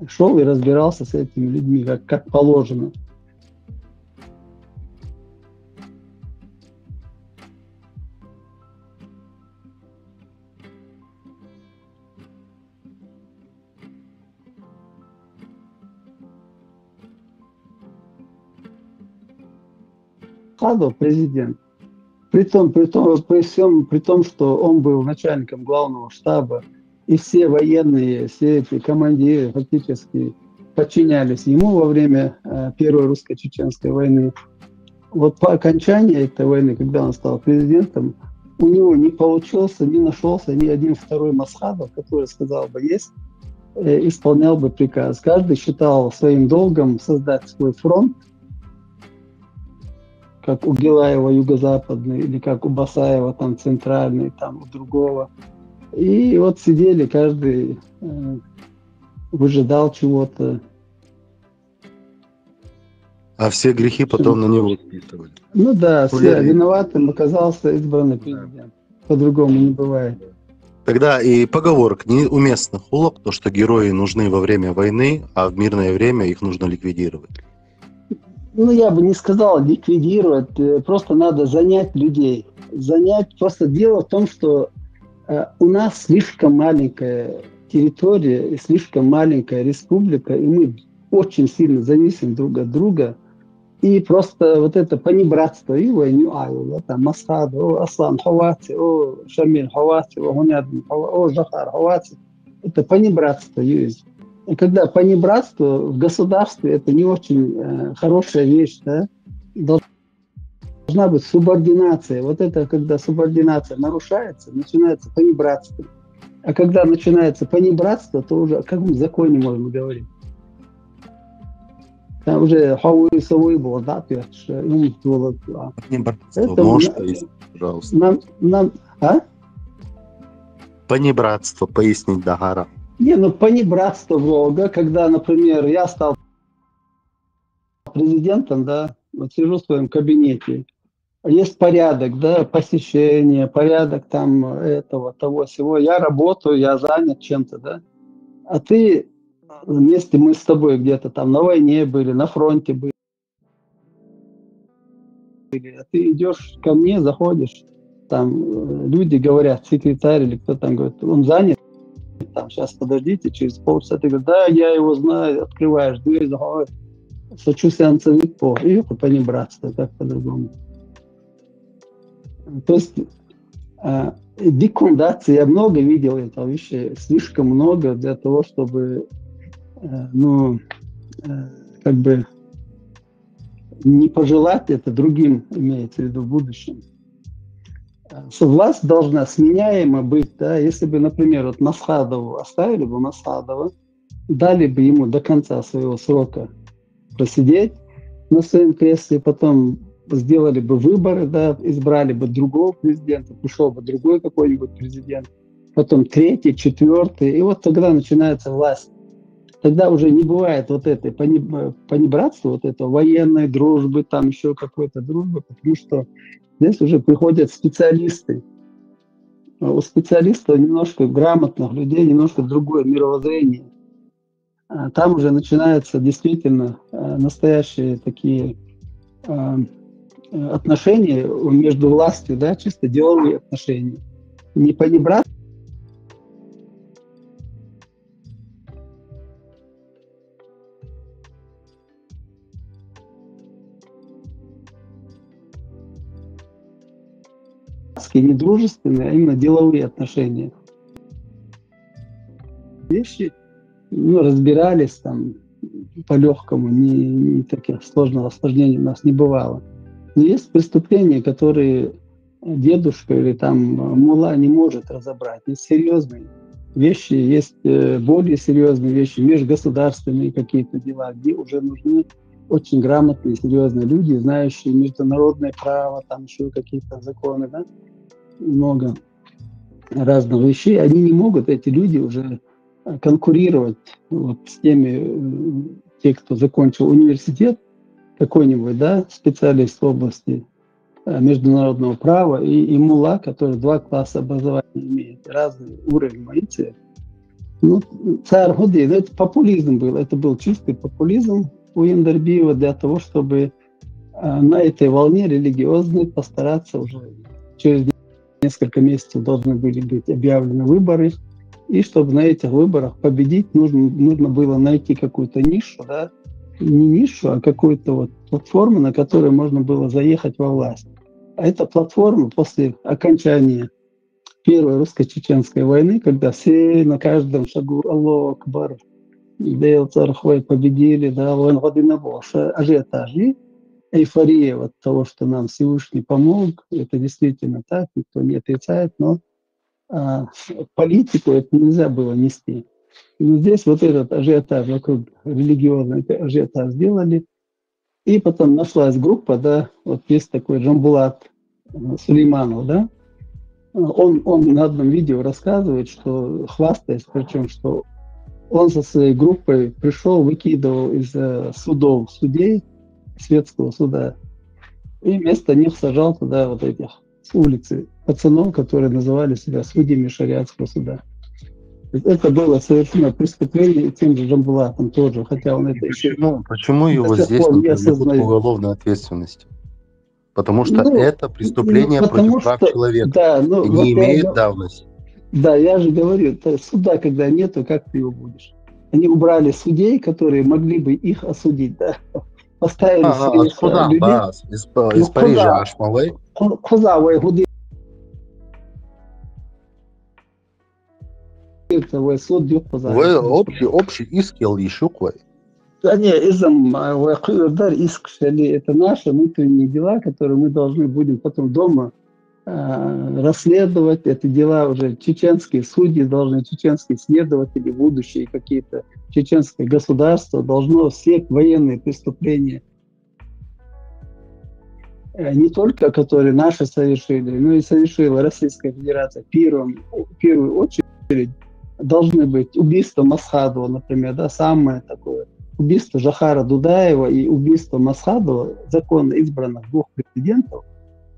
[SPEAKER 1] шел и разбирался с этими людьми, как положено. Президент. При том, что он был начальником главного штаба, и все военные, все эти командиры фактически подчинялись ему во время Первой русско-чеченской войны. Вот по окончании этой войны, когда он стал президентом, у него не получился, не нашелся ни один второй Масхадов, который сказал бы есть, исполнял бы приказ. Каждый считал своим долгом создать свой фронт, как у Гилаева юго-западный, или как у Басаева там центральный, там у другого. И вот сидели, каждый выжидал чего-то.
[SPEAKER 6] А все грехи потом на него списывали.
[SPEAKER 1] Ну да, все виноватым оказался избранный президент. По-другому не бывает.
[SPEAKER 6] Тогда и поговорка неуместно хулок, то, что герои нужны во время войны, а в мирное время их нужно ликвидировать.
[SPEAKER 1] Ну, я бы не сказал ликвидировать, просто надо занять людей. Просто дело в том, что у нас слишком маленькая территория и слишком маленькая республика, и мы очень сильно зависим друг от друга. И просто вот это понебратство, и войну, там Масхад, Аслан Хавати, Шамиль Хавати, Гунядин Хавати, Захар Хавати. Это понебратство есть. И когда понебратство в государстве, это не очень хорошая вещь, да? Должна быть субординация. Вот это, когда субординация нарушается, начинается понебратство. А когда начинается понебратство, то уже о каком законе можно говорить? Там уже хауи-сауи было, да, то есть было.
[SPEAKER 6] Понебратство, можешь пояснить, пожалуйста? Понебратство, пояснить, Дагара.
[SPEAKER 1] Понебратство много, когда, например, я стал президентом, да, вот сижу в своем кабинете, есть порядок, да, посещение, порядок там этого, того, всего. Я работаю, я занят чем-то, да. А ты вместе, мы с тобой где-то там на войне были, на фронте были. А ты идешь ко мне, заходишь, там люди говорят, секретарь или кто там говорит, он занят, там, сейчас подождите, через полчаса ты говоришь, да, я его знаю, открываешь дверь, заходишь, сочувствуемцевик по, и это понебратство, как по-другому. То есть декундации, я много видел этого вещей, слишком много для того, чтобы как бы не пожелать это другим, имеется в виду в будущем. Власть должна сменяема быть, да, если бы, например, вот Масхадову оставили бы Масхадова, дали бы ему до конца своего срока просидеть на своем кресле, потом сделали бы выборы, да, избрали бы другого президента, пришел бы другой какой-нибудь президент, потом третий, четвертый, и вот тогда начинается власть. Тогда уже не бывает вот этой понебратства, вот этого военной дружбы, там еще какой-то дружбы, потому что здесь уже приходят специалисты. У специалистов немножко грамотных людей, немножко другое мировоззрение. Там уже начинаются действительно настоящие такие отношения между властью, да, чисто деловые отношения. Не понебратство. Не дружественные, а именно деловые отношения. Вещи разбирались там по-легкому, не таких сложных осложнений у нас не бывало. Но есть преступления, которые дедушка или там мулла не может разобрать. Есть серьезные вещи, есть более серьезные вещи, межгосударственные какие-то дела, где уже нужны очень грамотные, серьезные люди, знающие международное право, там еще какие-то законы, да, много разных вещей. Они не могут, эти люди, уже конкурировать вот с теми, те, кто закончил университет какой-нибудь, да, специалист в области международного права, и мулла, который 2 класса образования имеет, разный уровень маиции. Царь Гудей, это популизм был, это был чистый популизм у Яндарбиева для того, чтобы на этой волне религиозной постараться уже через несколько месяцев должны были быть объявлены выборы, и чтобы на этих выборах победить, нужно было найти какую-то нишу, да, не нишу, а какую-то вот платформу, на которой можно было заехать во власть. А эта платформа после окончания Первой русско-чеченской войны, когда все на каждом шагу Аллаху Акбар, Дейл Цархвай победили, да, ажиотажи, эйфория от того, что нам Всевышний помог, это действительно так, никто не отрицает, но политику это нельзя было нести. Но здесь вот этот ажиотаж вокруг религиозный ажиотаж сделали, и потом нашлась группа, да, вот есть такой Джамбулат Сулейманов, да, он на одном видео рассказывает, что хвастаясь, причем, что он со своей группой пришел, выкидывал из судей, светского суда, и вместо них сажал туда вот этих с улицы пацанов, которые называли себя судьями шариатского суда. Это было совершенно преступление тем же Джамбулатом тоже, хотя он это еще...
[SPEAKER 6] Почему его здесь не привлекут к уголовной ответственности? Потому что это преступление против прав человека, да, и не имеет давности.
[SPEAKER 1] Да, я же говорю, суда, когда нету, как ты его будешь? Они убрали судей, которые могли бы их осудить, да? Поставили своих
[SPEAKER 6] Откуда?
[SPEAKER 1] людей.
[SPEAKER 6] Из Парижа аж малый.
[SPEAKER 1] Коза, суд
[SPEAKER 6] Вы общий иск еще кой.
[SPEAKER 1] Это наши внутренние дела, которые мы должны будем потом дома расследовать. Это дела уже чеченские судьи должны, чеченские следователи, будущие какие-то, чеченское государство должно все военные преступления, не только которые наши совершили, но и совершила Российская Федерация в первую очередь, должны быть убийство Масхадова, например, да, самое такое. Убийство Жохара Дудаева и убийство Масхадова, законно избранных двух президентов,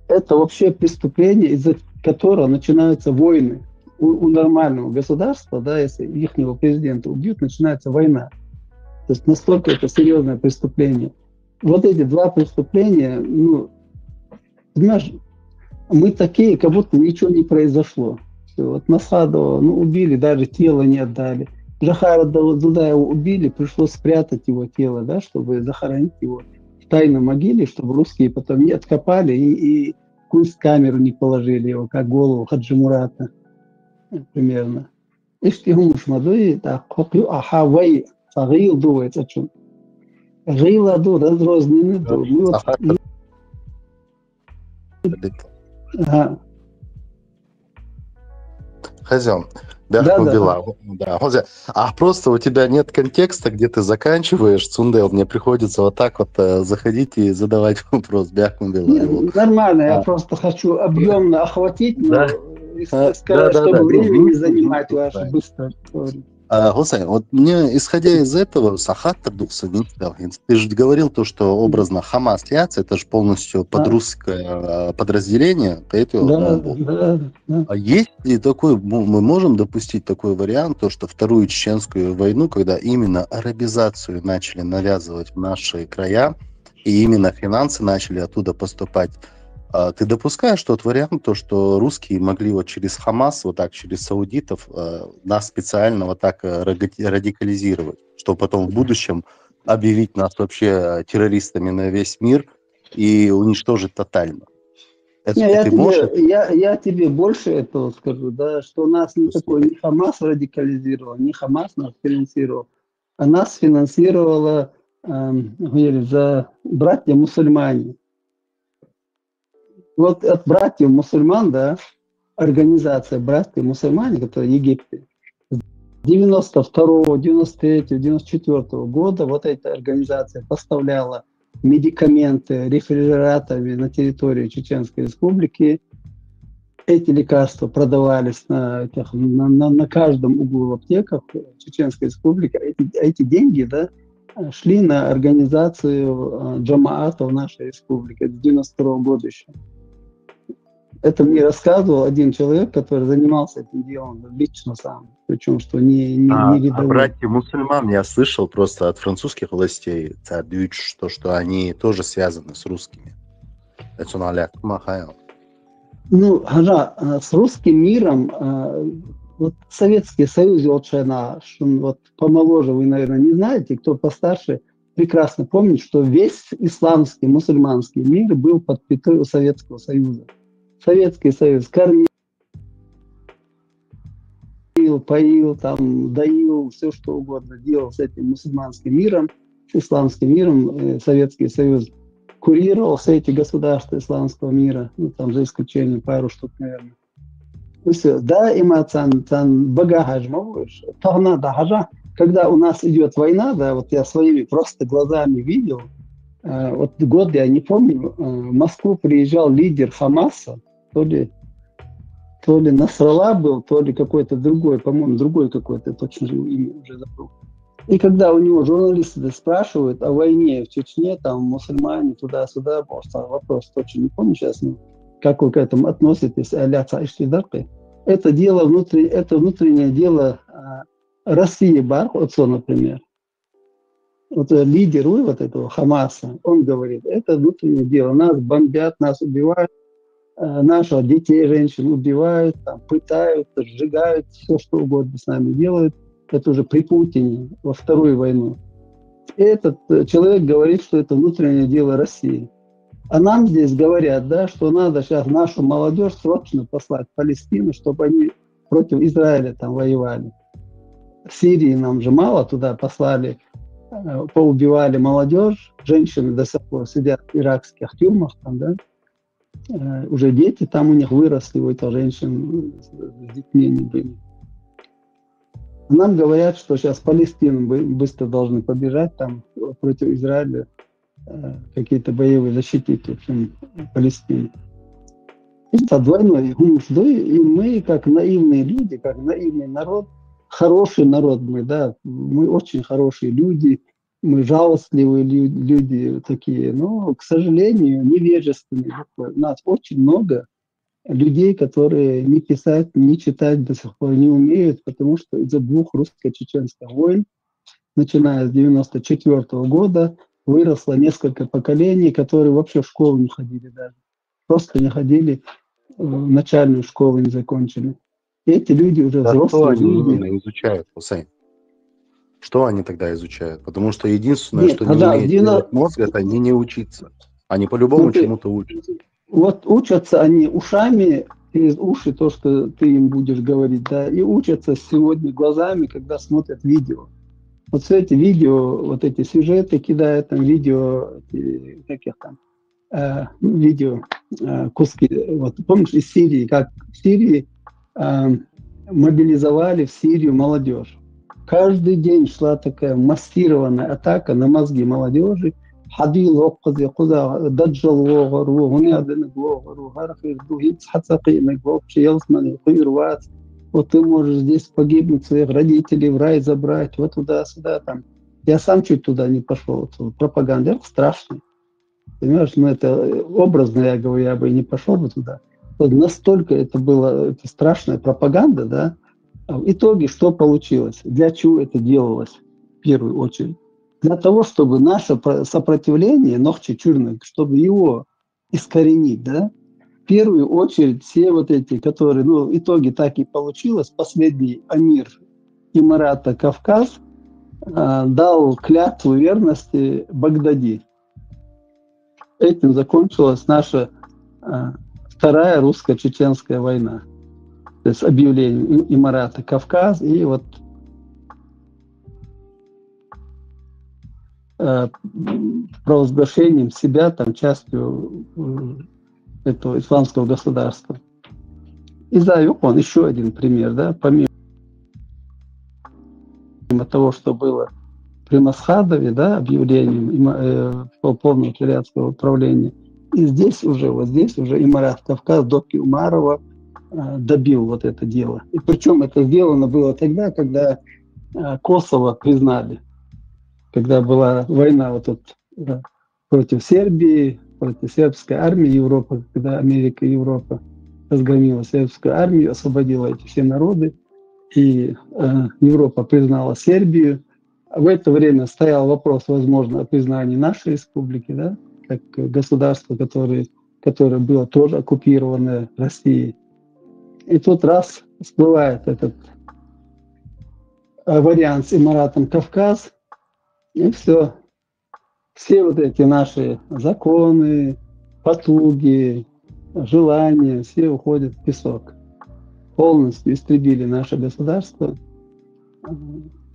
[SPEAKER 1] это вообще преступление, из-за которого начинаются войны. У нормального государства, да, если ихнего президента убьют, начинается война. То есть настолько это серьезное преступление. Вот эти два преступления, ну, понимаешь, мы такие, как будто ничего не произошло. Вот Масхадова, ну, убили, даже тело не отдали. Жохара Дудаева убили, пришлось спрятать его тело, да, чтобы захоронить его в тайной могиле, чтобы русские потом не откопали и в кунсткамеру не положили его, как голову Хаджи Мурата, примерно. Иштигумуш мадуи, так, ахавай, сагил дует, о чем? Гила ду, разрозненный ду.
[SPEAKER 6] Хозяин, да. А просто у тебя нет контекста, где ты заканчиваешь, Цундел, мне приходится вот так вот заходить и задавать вопрос.
[SPEAKER 1] Нормально, я просто хочу объемно охватить, но сказать, чтобы время не занимать ваше быстро.
[SPEAKER 6] Гусейн, вот мне, исходя из этого, ты же говорил то, что образно Хамас Яц, это же полностью подрусское подразделение.
[SPEAKER 1] Да.
[SPEAKER 6] А есть ли такой, мы можем допустить такой вариант, то, что Вторую Чеченскую войну, когда именно арабизацию начали навязывать в наши края, и именно финансы начали оттуда поступать, ты допускаешь тот вариант, то, что русские могли вот через Хамас, вот так, через саудитов, нас специально вот так радикализировать, чтобы потом в будущем объявить нас вообще террористами на весь мир и уничтожить тотально?
[SPEAKER 1] Я тебе больше этого скажу, да, что нас никакой не Хамас радикализировал, не Хамас нас финансировал, а нас финансировала за братья-мусульмане. Вот от братьев-мусульман, да, организация братья-мусульмане, которая в Египте, с 92-го, 93-го, 94-го года вот эта организация поставляла медикаменты рефрижераторами на территорию Чеченской Республики. Эти лекарства продавались на каждом углу в аптеках Чеченской Республики. Эти деньги, да, шли на организацию джамаата в нашей республике с 92-го года еще. Это мне рассказывал один человек, который занимался этим делом лично сам. Причем, что не рядовой.
[SPEAKER 6] А братья мусульман я слышал просто от французских властей, что они тоже связаны с русскими.
[SPEAKER 1] Ну, с русским миром, вот Советский Союз, вот помоложе вы, наверное, не знаете, кто постарше, прекрасно помнит, что весь исламский, мусульманский мир был под пятой у Советского Союза. Советский Союз кормил, поил, там, доил, все что угодно делал с этим мусульманским миром, с исламским миром. Советский Союз курировал все эти государства исламского мира, ну, там, за исключением пару штук, наверное. Все, да, багаж, когда у нас идет война, да, вот я своими просто глазами видел, вот год я не помню, в Москву приезжал лидер Хамаса, то ли Насралла был, то ли какой-то другой, по-моему, другой какой-то, точно имя уже забыл. И когда у него журналисты спрашивают о войне в Чечне, там, мусульмане, туда-сюда, вопрос точно не помню сейчас, но как вы к этому относитесь, это дело это внутреннее дело России, Бархотцо, например. Вот лидер вот этого Хамаса, он говорит, это внутреннее дело, нас бомбят, нас убивают, наших детей, женщин убивают, там, пытают, сжигают, все что угодно с нами делают. Это уже при Путине, во Вторую войну. Этот человек говорит, что это внутреннее дело России. А нам здесь говорят, да, что надо сейчас нашу молодежь срочно послать в Палестину, чтобы они против Израиля там воевали. В Сирии нам же мало туда послали, поубивали молодежь, женщины до сих пор сидят в иракских тюрьмах, там, да, уже дети там у них выросли, у этих женщин с детьми не были. Нам говорят, что сейчас в Палестину быстро должны побежать там против Израиля, какие-то боевые защитить, в общем, Палестину. Это двойной гумшдой, и мы, как наивные люди, как наивный народ, хороший народ мы, да, мы очень хорошие люди, мы жалостливые люди такие, но, к сожалению, невежественные. У нас очень много людей, которые ни писать, ни читать до сих пор не умеют, потому что из-за двух русско-чеченских войн, начиная с 1994 года, выросло несколько поколений, которые вообще в школу не ходили даже. Просто не ходили, начальную школу не закончили. И эти люди уже взрослые.
[SPEAKER 6] Что они именно изучают, Хусейн? Что они тогда изучают? Потому что единственное, что не умеет делать мозг, это не учиться. Они по-любому чему-то учатся.
[SPEAKER 1] Вот учатся они ушами, через уши то, что ты им будешь говорить, да, и учатся сегодня глазами, когда смотрят видео. Вот все эти видео, вот эти сюжеты кидают, там видео, каких там, видео, куски. Вот помнишь из Сирии, как в Сирии мобилизовали в Сирию молодежь. Каждый день шла такая массированная атака на мозги молодежи. Вот ты можешь здесь погибнуть, своих родителей в рай забрать, вот туда-сюда там. Я сам чуть туда не пошел. Пропаганда, это страшно. Понимаешь, ну это образно, я говорю, я бы и не пошел бы туда. Вот настолько это была страшная пропаганда, да. А в итоге что получилось? Для чего это делалось в первую очередь? Для того, чтобы наше сопротивление, Нохчи-Чурнак, чтобы его искоренить, да, в первую очередь все вот эти, которые, ну, в итоге так и получилось, последний амир Имарата Кавказ дал клятву верности Багдади. Этим закончилась наша вторая русско-чеченская война. То есть объявление Имарата Кавказ и вот провозглашением себя там частью этого исламского государства. И он еще один пример, да, помимо того, что было при Масхадове, да, объявлением полного шариатского управления, и здесь уже Имарат Кавказ, Доки Умарова добил вот это дело. И причем это сделано было тогда, когда Косово признали, когда была война вот тут против Сербии, против сербской армии Европы, когда Америка и Европа разгромила сербскую армию, освободила эти все народы, и Европа признала Сербию. В это время стоял вопрос, возможно, о признании нашей республики, да, как государства, которое было тоже оккупировано Россией. И тут раз всплывает этот вариант с Имаратом Кавказ, и все. Все вот эти наши законы, потуги, желания, все уходят в песок. Полностью истребили наше государство.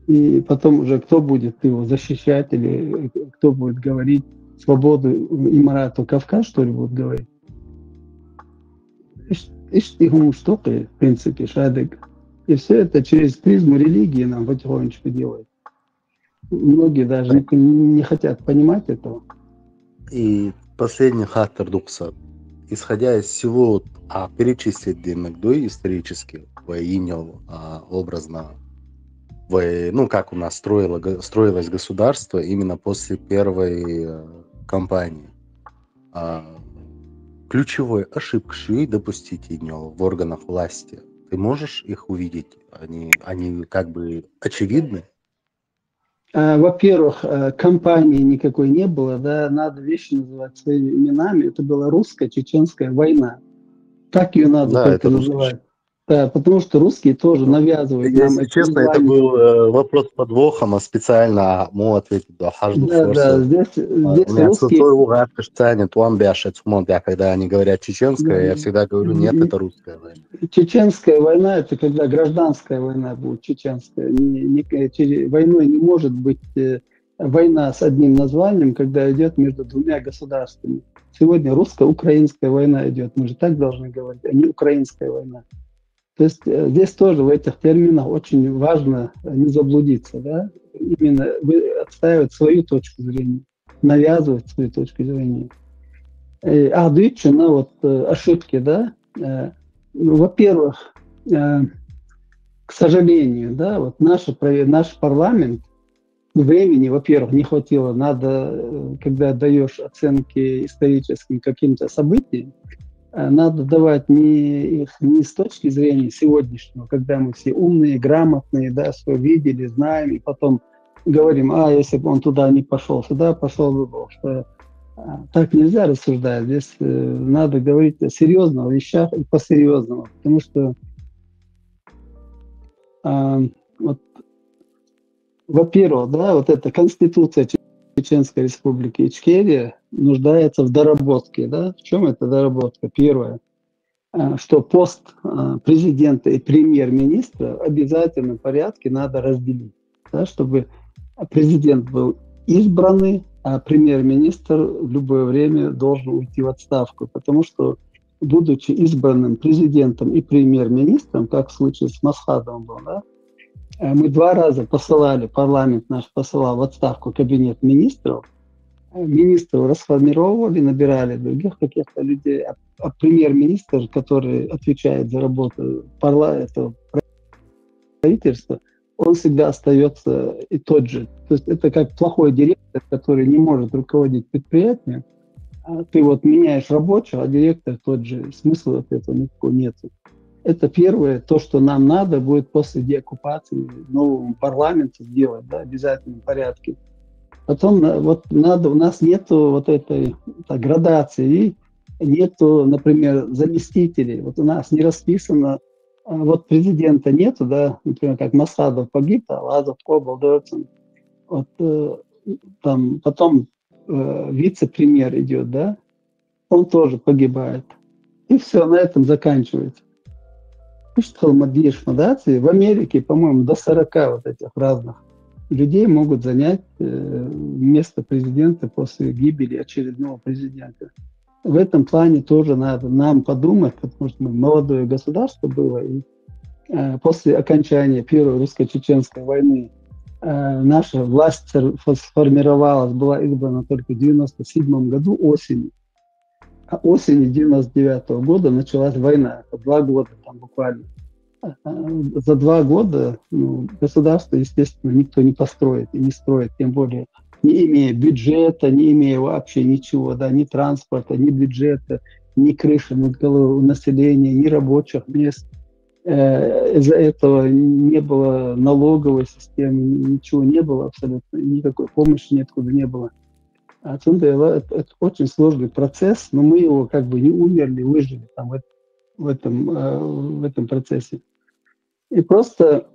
[SPEAKER 1] И потом уже кто будет его защищать, или кто будет говорить свободу Имарату Кавказ, что ли, будут говорить? В принципе, Шадык. И все это через призму религии нам потихонечку делают. Многие даже не хотят понимать этого.
[SPEAKER 6] И последний фактор Дукса. Исходя из всего, перечислить демекдой исторически, образно, как у нас строилось государство именно после первой кампании. Ключевой ошибки, что и допустить в органах власти. Ты можешь их увидеть? Они как бы очевидны?
[SPEAKER 1] Во-первых, кампании никакой не было, да, надо вещи называть своими именами. Это была русско-чеченская война. Так ее надо
[SPEAKER 6] Да,
[SPEAKER 1] только
[SPEAKER 6] это русский.
[SPEAKER 1] называть. Да, потому что русские тоже навязывают нам
[SPEAKER 6] Если
[SPEAKER 1] эти
[SPEAKER 6] честно, это
[SPEAKER 1] названия.
[SPEAKER 6] был вопрос с подвохом, а специально ему ответить до Хажду
[SPEAKER 1] Да,
[SPEAKER 6] Форса.
[SPEAKER 1] здесь
[SPEAKER 6] У меня
[SPEAKER 1] русские...
[SPEAKER 6] свой угар тянет, он бяшет смонт. Я когда они говорят чеченская, я всегда говорю, нет, это русская война.
[SPEAKER 1] Чеченская война – это когда гражданская война будет, чеченская. Войной не может быть война с одним названием, когда идет между двумя государствами. Сегодня русско-украинская война идет, мы же так должны говорить, а не украинская война. То есть здесь тоже в этих терминах очень важно не заблудиться, да? Именно отстаивать свою точку зрения, навязывать свою точку зрения. Двічі, ошибки, да? Во-первых, к сожалению, да, вот наш парламент, времени, во-первых, не хватило. Надо, когда даешь оценки историческим каким-то событиям, надо давать не с точки зрения сегодняшнего, когда мы все умные, грамотные, да, все видели, знаем, и потом говорим, если бы он туда не пошел, сюда пошел бы Бог, что так нельзя рассуждать. Здесь надо говорить о серьезных вещах и по-серьезному, потому что во-первых, да, вот эта Конституция Чеченской Республики Ичкерия нуждается в доработке. Да? В чем эта доработка? Первое, что пост президента и премьер-министра в обязательном порядке надо разделить, да, чтобы президент был избранный, а премьер-министр в любое время должен уйти в отставку, потому что, будучи избранным президентом и премьер-министром, как в случае с Масхадовым был, да, мы 2 раза посылали, парламент наш посылал в отставку кабинет министров, министров расформировали, набирали других каких-то людей, а премьер-министр, который отвечает за работу правительства, он всегда остается и тот же. То есть это как плохой директор, который не может руководить предприятием. Ты вот меняешь рабочего, а директор тот же. Смысла от этого никакого нет. Это первое, то, что нам надо будет после деоккупации новому парламенту сделать, да, в обязательном порядке. Потом вот надо, у нас нету вот этой градации, нету, например, заместителей. Вот у нас не расписано, вот президента нету, да, например, как Масхадов погиб, Лазов, Кобол, Дорцин. Вот там потом вице-премьер идет, да, он тоже погибает. И все, на этом заканчивается. В Америке, по-моему, до 40 вот этих разных людей могут занять место президента после гибели очередного президента. В этом плане тоже надо нам подумать, потому что мы молодое государство было, и после окончания Первой русско-чеченской войны наша власть сформировалась, была избрана только в 1997 году осенью. А осенью 1999 года началась война. 2 года там буквально. За 2 года государство, естественно, никто не построит и не строит, тем более не имея бюджета, не имея вообще ничего, да, ни транспорта, ни бюджета, ни крыши над головой населения, ни рабочих мест. Из-за этого не было налоговой системы, ничего не было абсолютно, никакой помощи ниоткуда не было. Отсюда это очень сложный процесс, но мы его как бы не умерли, выжили там в этом процессе. И просто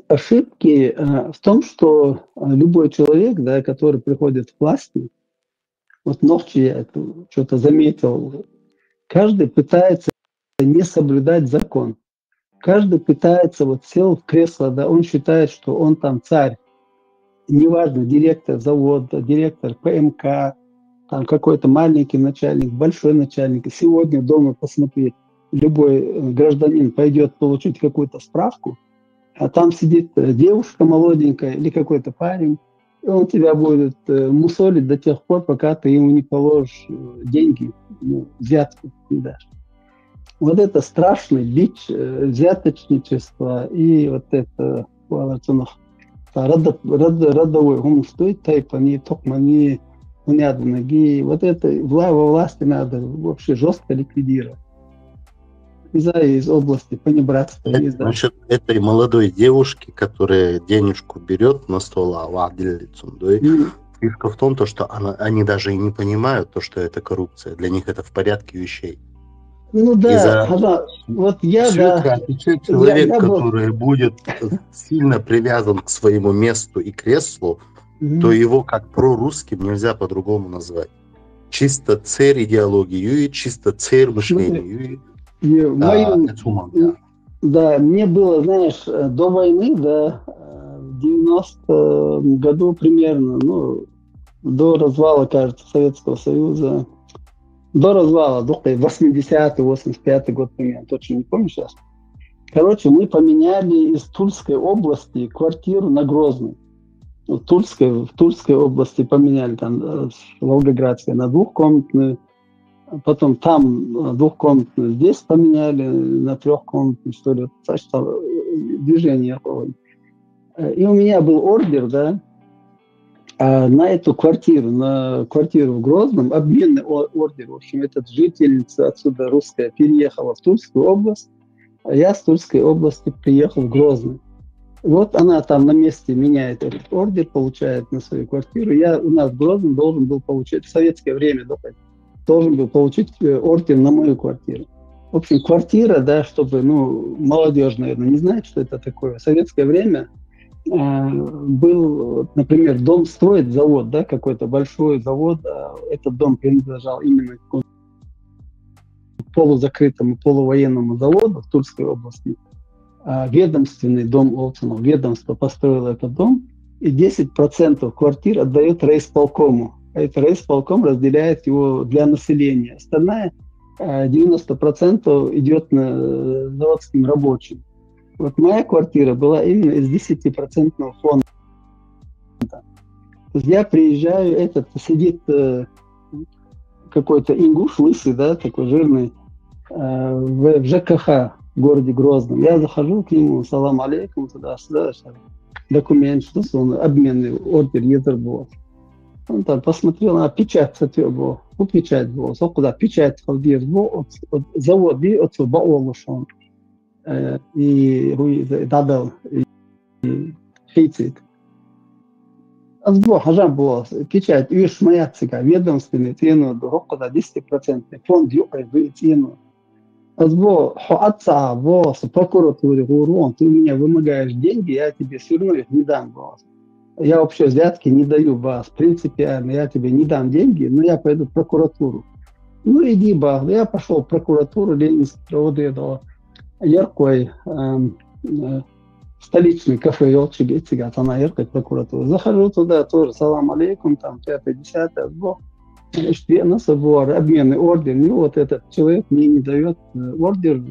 [SPEAKER 1] ошибки в том, что любой человек, да, который приходит к власти, вот ночью я это что-то заметил, каждый пытается не соблюдать закон. Каждый пытается, вот сел в кресло, да, он считает, что он там царь. Неважно, директор завода, директор ПМК, там какой-то маленький начальник, большой начальник. Сегодня дома посмотри, любой гражданин пойдет получить какую-то справку, а там сидит девушка молоденькая или какой-то парень, и он тебя будет мусолить до тех пор, пока ты ему не положишь деньги, взятку не дашь. Вот это страшный бич взяточничества и вот это родовой гумстой, тайпани, токмани, уняднаги. Вот это во власти надо вообще жестко ликвидировать. Из области понебратства.
[SPEAKER 6] Значит, этой молодой девушки, которая денежку берет на стол, фишка в том, что они даже и не понимают, что это коррупция. Для них это в порядке вещей.
[SPEAKER 1] Ну
[SPEAKER 6] И
[SPEAKER 1] да,
[SPEAKER 6] за
[SPEAKER 1] вот я,
[SPEAKER 6] все
[SPEAKER 1] да,
[SPEAKER 6] это отвечает человек,
[SPEAKER 1] я был...
[SPEAKER 6] который будет сильно привязан к своему месту и креслу, то
[SPEAKER 1] Мгм.
[SPEAKER 6] его как прорусским нельзя по-другому назвать. Чисто церь идеологии, чисто церь
[SPEAKER 1] Смотри,
[SPEAKER 6] мышления.
[SPEAKER 1] и в моем,
[SPEAKER 6] Это
[SPEAKER 1] да, мне было, знаешь, до войны, да, в 90-м году примерно, ну, до развала, кажется, Советского Союза, до развала, до 80-й, 85-й год примерно, точно не помню сейчас. Короче, мы поменяли из Тульской области квартиру на Грозный. В Тульской области поменяли, там, с Волгоградской на двухкомнатную, потом там двухкомнатную, здесь поменяли на трехкомнатную, что ли, значит, движение. И у меня был ордер, да, на эту квартиру, на квартиру в Грозном, обменный ордер. В общем, этот жительница отсюда русская переехала в Тульскую область, а я с Тульской области приехал в Грозный. Вот она там на месте меняет этот ордер, получает на свою квартиру. Я у нас в Грозном должен был получить, в советское время должен был получить ордер на мою квартиру. В общем, квартира, да, чтобы, ну, молодежь, наверное, не знает, что это такое. В советское время был, например, дом строит завод, да, какой-то большой завод, этот дом принадлежал именно к полузакрытому, полувоенному заводу в Тульской области. Ведомственный дом Олцинов, ведомство построило этот дом, и 10% квартир отдает райисполкому. А это райисполком разделяет его для населения. Остальная 90% идет на заводским рабочим. Вот моя квартира была именно из 10% фонда. То есть я приезжаю, сидит какой-то ингуш лысый, да, такой жирный, в ЖКХ в городе Грозном. Я захожу к нему, салам алейкум, туда-сюда, документ, что он обменный ордер езер был. Он там посмотрел, печать был, печать был, куда печать был, завод, и от Баолушон. И дадал, и хейцит. Азбо, хажам было, печать, вишь моя цыга, ведомственный, тяну, рокода 10%, фонд юкай, вы тяну. Азбо, отца, босс, прокуратуре, гурон, ты у меня вымогаешь деньги, я тебе все равно их не дам, босс. Я вообще взятки не даю, босс, принципиально, я тебе не дам деньги, но я пойду в прокуратуру. Ну иди, босс, я пошел в прокуратуру, Ленинский проводы дала. Яркой столичный кафе Елчиги, цигат, она яркой прокуратура. Захожу туда тоже, салам алейкум, там 5-10, сбор. На собор, обменный ордер. Ну вот этот человек мне не дает ордер,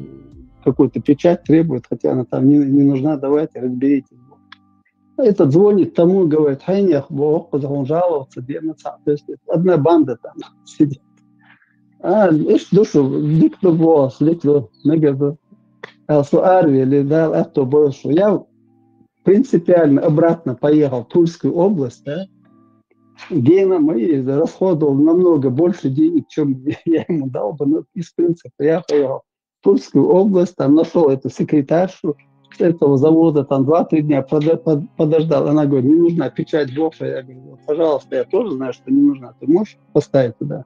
[SPEAKER 1] какую-то печать требует, хотя она там не нужна, давайте разберитесь. Этот звонит тому, говорит, хайнях, бог, он жаловался, то есть одна банда там сидит. Ишь душу, дикту босс, дикту, нагаду. Я принципиально обратно поехал в Тульскую область, да, где мы расходовал намного больше денег, чем я ему дал бы, но из принципа я поехал в Тульскую область, там нашел эту секретаршу этого завода, там 2-3 дня подождал, она говорит, не нужна печать Гофа, я говорю, пожалуйста, я тоже знаю, что не нужна, ты можешь поставить туда?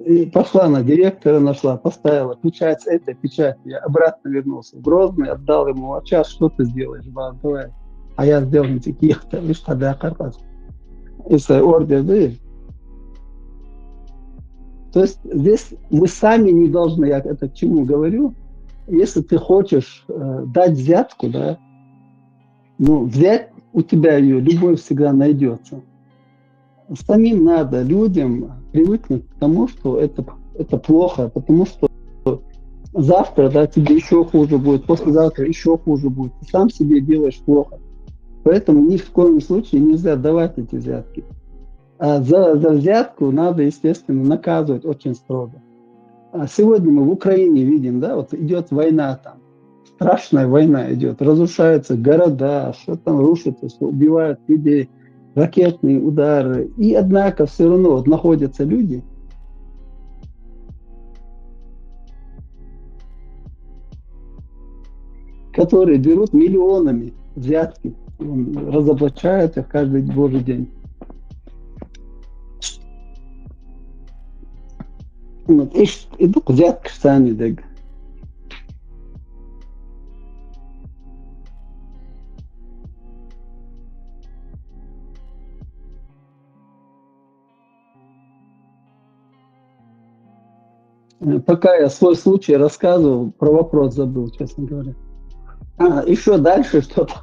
[SPEAKER 1] И пошла на директора, нашла, поставила печать с этой печати. Я обратно вернулся в Грозный, отдал ему, а сейчас что ты сделаешь, давай. А я сделал таких-то, лишь тогда карпас. Если ордер, да. То есть здесь мы сами не должны, я это к чему говорю, если ты хочешь дать взятку, да, ну, взять у тебя ее, любой всегда найдется. Самим надо людям привыкнуть к тому, что это плохо, потому что завтра, да, тебе еще хуже будет, послезавтра еще хуже будет. Ты сам себе делаешь плохо. Поэтому ни в коем случае нельзя давать эти взятки. А за взятку надо, естественно, наказывать очень строго. А сегодня мы в Украине видим, да, вот идет война там, страшная война идет, разрушаются города, что там рушится, что убивают людей. Ракетные удары. И однако все равно вот находятся люди, которые берут миллионами взятки, разоблачают их каждый божий день. إيش إدوك زيادة كشتاني دق. Пока я свой случай рассказывал, про вопрос забыл, честно говоря. Еще дальше что-то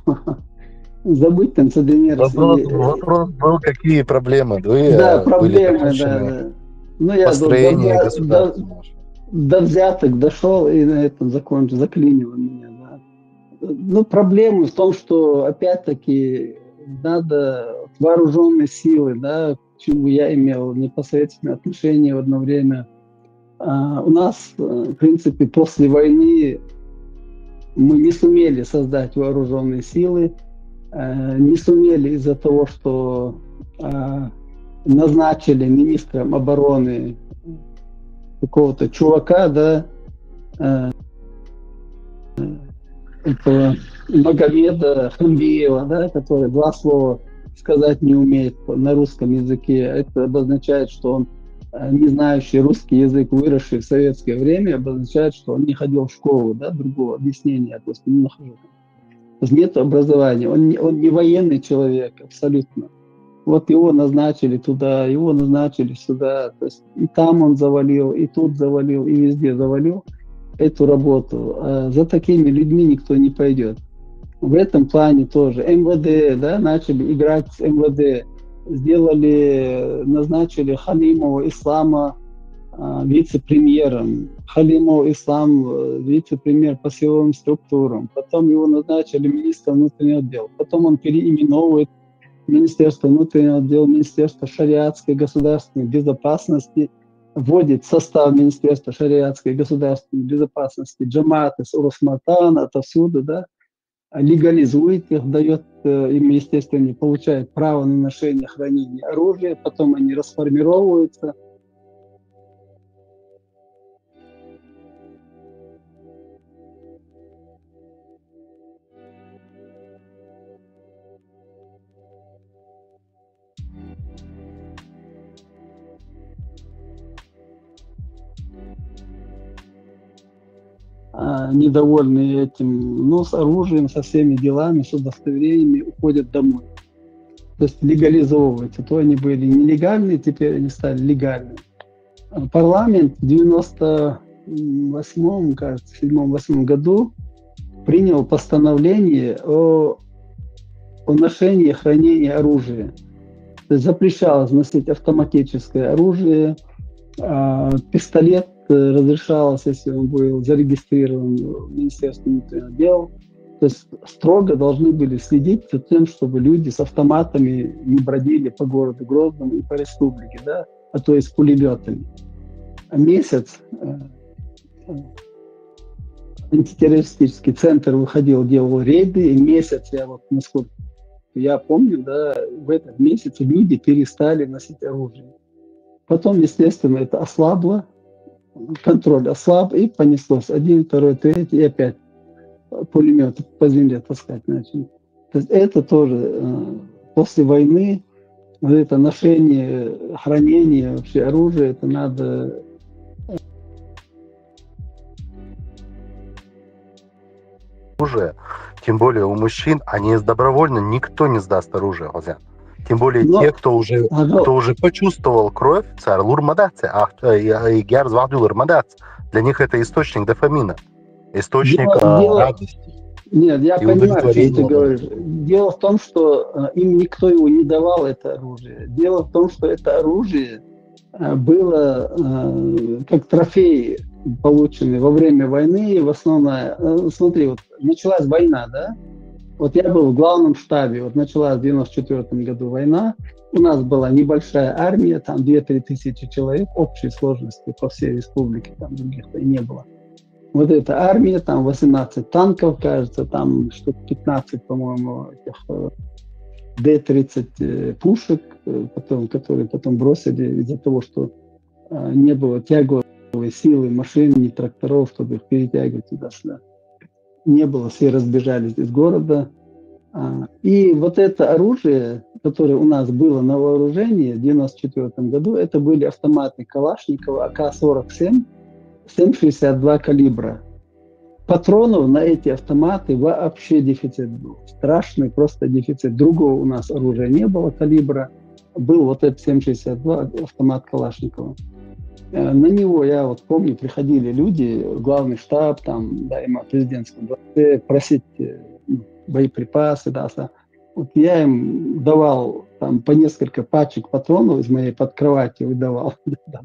[SPEAKER 1] забыть там Цаденерс.
[SPEAKER 6] Вопрос был, какие проблемы
[SPEAKER 1] Да,
[SPEAKER 6] были
[SPEAKER 1] проблемы,
[SPEAKER 6] допущены
[SPEAKER 1] да. Ну, я
[SPEAKER 6] построение государства.
[SPEAKER 1] до взяток дошел и на этом закончил, заклинило меня, да. Ну, проблема в том, что, опять-таки, надо вооруженные силы, да, к чему я имел непосредственное отношение в одно время. У нас, в принципе, после войны мы не сумели создать вооруженные силы, не сумели из-за того, что назначили министром обороны какого-то чувака, да, этого Магомеда Хамбиева, да, который два слова сказать не умеет на русском языке. Это обозначает, что он не знающий русский язык, выросший в советское время, обозначает, что он не ходил в школу, да, другого объяснения я просто не нахожу. То есть нет образования, он не военный человек абсолютно. Вот его назначили туда, его назначили сюда, то есть и там он завалил, и тут завалил, и везде завалил эту работу. За такими людьми никто не пойдет. В этом плане тоже МВД, да, начали играть с МВД, назначили Халимова Ислама вице-премьером, Халимов Ислам вице-премьер по силовым структурам, потом его назначили министром внутренних дел, потом он переименовывает Министерство внутренних дел, Министерство шариатской государственной безопасности, вводит в состав Министерства шариатской государственной безопасности джаматы с Урусматана, отовсюду, да, легализует их, дает им, естественно, получает право на ношение, хранение оружия, потом они расформировываются. Недовольные этим, но с оружием, со всеми делами, с удостоверениями уходят домой. То есть легализовываются. То они были нелегальные, теперь они стали легальными. Парламент в 98-м, кажется, 7-8 году принял постановление о ношении и хранении оружия. То есть запрещалось носить автоматическое оружие, пистолет разрешалось, если он был зарегистрирован в Министерстве внутренних дел. То есть строго должны были следить за тем, чтобы люди с автоматами не бродили по городу Грозному и по республике, да, а то и с пулеметами. Месяц антитеррористический центр выходил, делал рейды, и месяц, насколько я помню, да, в этот месяц люди перестали носить оружие. Потом, естественно, это ослабло, контроль ослаб, и понеслось. 1, 2, 3, и опять пулеметы по земле таскать начали. То есть это тоже после войны, вот это ношение, хранение вообще оружия, это надо...
[SPEAKER 6] Оружие, тем более у мужчин, они добровольно, никто не сдаст оружие, Хозяин. Тем более те, кто уже почувствовал кровь, царь лурмадац, для них это источник дофамина, источник радости.
[SPEAKER 1] Нет, я понимаю, что ты говоришь. Дело в том, что им никто его не давал, это оружие. Дело в том, что это оружие было как трофеи, полученные во время войны. В основном, смотри, вот началась война, да? Вот я был в главном штабе, вот началась в 1994 году война, у нас была небольшая армия, там 2-3 тысячи человек, общей сложности по всей республике, там других-то и не было. Вот эта армия, там 18 танков, кажется, там штук 15, по-моему, этих Д-30 пушек, которые потом бросили из-за того, что не было тяговой силы машин, ни тракторов, чтобы их перетягивать туда-сюда. Не было, все разбежались из города. И вот это оружие, которое у нас было на вооружении в 1994 году, это были автоматы Калашникова АК-47, 7,62 калибра. Патронов на эти автоматы вообще дефицит был. Страшный просто дефицит. Другого у нас оружия не было калибра. Был вот этот 7,62 автомат Калашникова. На него, я вот помню, приходили люди, главный штаб, там, да, им президентском дворце, просить боеприпасы, да. Вот я им давал там по несколько пачек патронов из моей под кровати выдавал,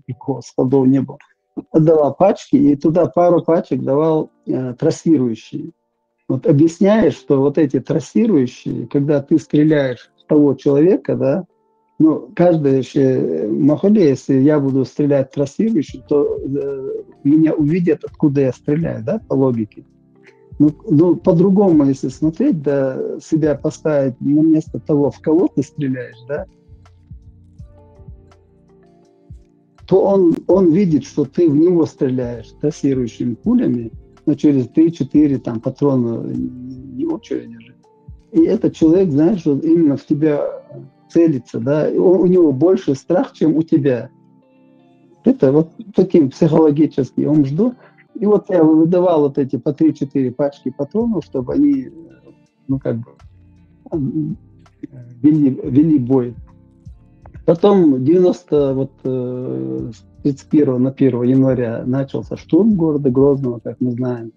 [SPEAKER 1] такого складов не было. Отдавал пачки, и туда пару пачек давал трассирующие. Вот объясняешь, что вот эти трассирующие, когда ты стреляешь в того человека, да, ну, каждый махоле, если я буду стрелять трассирующим, то меня увидят, откуда я стреляю, да, по логике. Ну, по-другому, если смотреть, да, себя поставить на место того, в кого ты стреляешь, да, то он видит, что ты в него стреляешь трассирующими пулями, но через 3-4 там патрона не очереди же. И этот человек, знаешь, что именно в тебя целится, да, у него больше страх, чем у тебя. Это вот таким психологически он жду. И вот я выдавал вот эти по 3-4 пачки патронов, чтобы они, ну, как бы, вели бой. Потом 31 на 1 января начался штурм города Грозного, как мы знаем.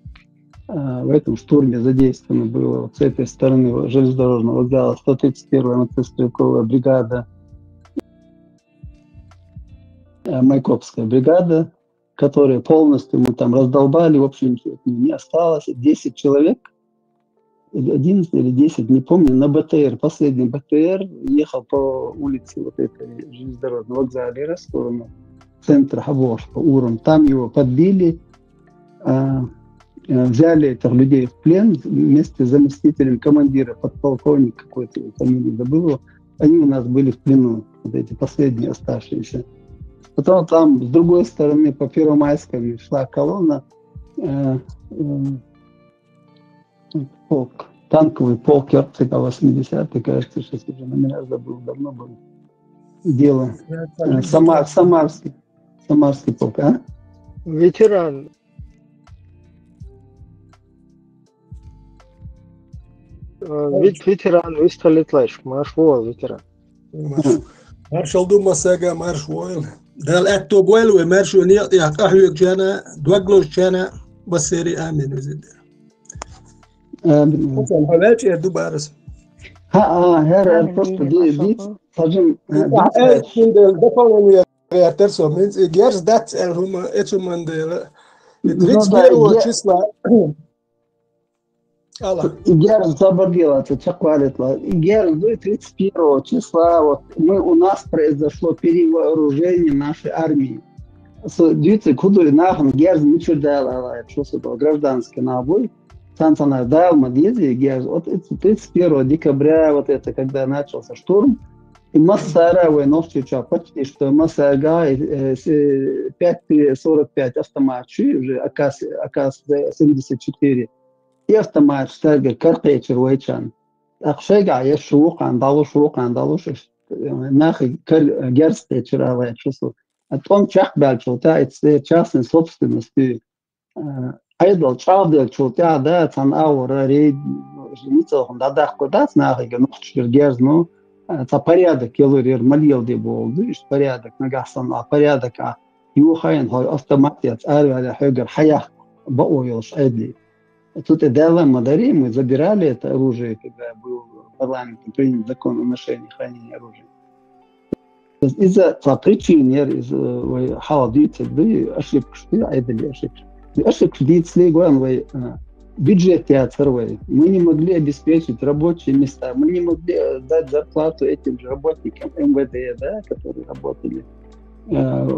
[SPEAKER 1] В этом штурме задействовано было вот с этой стороны железнодорожного вокзала 131-я мотострелковая бригада, Майкопская бригада, которые полностью мы там раздолбали, в общем, не осталось. 10 человек, 11 или 10, не помню, на БТР, последний БТР ехал по улице вот этой железнодорожного вокзала в сторону центра Хавош, по Урам. Там его подбили, взяли этих людей в плен вместе с заместителем командира, подполковник какой-то, фамилию забыл его. Они у нас были в плену, вот эти последние оставшиеся. Потом там с другой стороны по Первомайской шла колонна, полк, танковый полк Керцога 80-й, кажется, сейчас уже номера забыл, давно было дело. Самарский полк, а?
[SPEAKER 2] Ветеран. Ветеран, выстрелить марш войл, ветеран.
[SPEAKER 7] Marshal Duma Saga Marsh Woil. Dal Atto Boil, we Marsh Uniat Yakahu Jana, Dwaglos Jana, Baseri Amin is it there? Havachi Dubaris.
[SPEAKER 1] Here просто сажем.
[SPEAKER 7] So means it gets that and whom it's mandela. It reads very числа.
[SPEAKER 1] Игер заборгиваться, чаквалитла. Игер до 31 числа вот у нас произошло перевооружение нашей армии. Дивіться, куди нахуй герз нічого дала, що це було, гражданський набой. Санцана дал, Мадьези, герз. Вот 31 декабря, вот это, когда начался штурм, и Массара Войновчича, почти что Массага 5,45 автоматчи, уже АК-74, и автомат штага Карпечер Войчан. Ахшега, я шук, андалуш, нахуй герз течера, что о том чахбальчил, это частной собственности. Айдол чавдельчил, да, цан аура, рейд, женица, дадах кудас, нахуй, нухчер герз, ну, это порядок, келурер, малил де был, видишь, порядок, нагасан, а порядок, а юхайн, автоматец, арваля, хэгер, хаях, баоилш, айдли. Тут и дала мадари, мы забирали это оружие, когда был в парламенте принят закон о ношении и хранении оружия. Из-за причин, из-за халадицы, да, ошибки, что айдли ошибки. Ошибки, дицли, гуанвай, бюджет театровый. Мы не могли обеспечить рабочие места, мы не могли дать зарплату этим же работникам МВД, да, которые работали.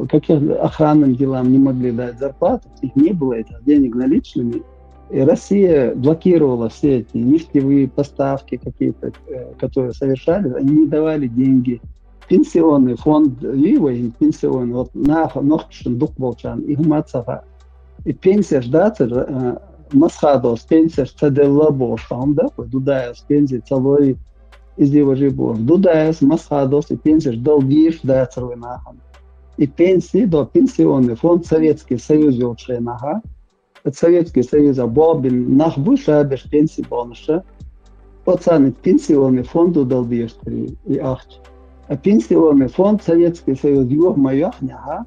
[SPEAKER 1] Каким охранным делам не могли дать зарплату, их не было, этих денег наличными. И Россия блокировала все эти нефтевые поставки какие-то, которые совершались, они не давали деньги. Пенсионный фонд, пенсионный, вот на нохтшин дух волчан, и гумацаха. И пенсия ждаться, масхадос, пенсия цаделла бош, да, дудая с пенсией целой издеважи бор. Дудаяс, масхадос и пенсиш долгиш даяцруинахан. И пенсии до пенсионный фонд Советский Союз елчайнаха. Это Советский Союз абобин нахбуша беш пенсии бонуша. Пацаны пенсионный фонд удалдиш и ахч. А пенсионный фонд Советский Союз юг майохняха.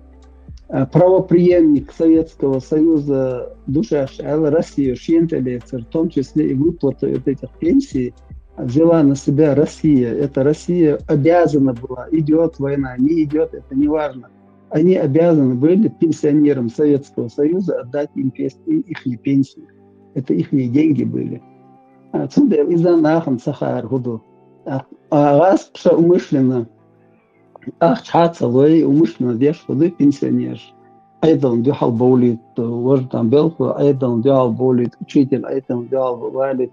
[SPEAKER 1] Правопреемник Советского Союза Душаш Россия Шентелецер, в том числе и выплату этих пенсий, взяла на себя Россия. Эта Россия обязана была, идет война, не идет, это не важно. Они обязаны были пенсионерам Советского Союза отдать им их пенсии. Это их деньги были. Отсюда из-за нахан Сахар Гуду. А раз умышленно чхаца лой умышленно деш воды пенсионер. Айдан дюхал болит вождам белку, айдан дюхал болит учитель, айдан дюхал валит.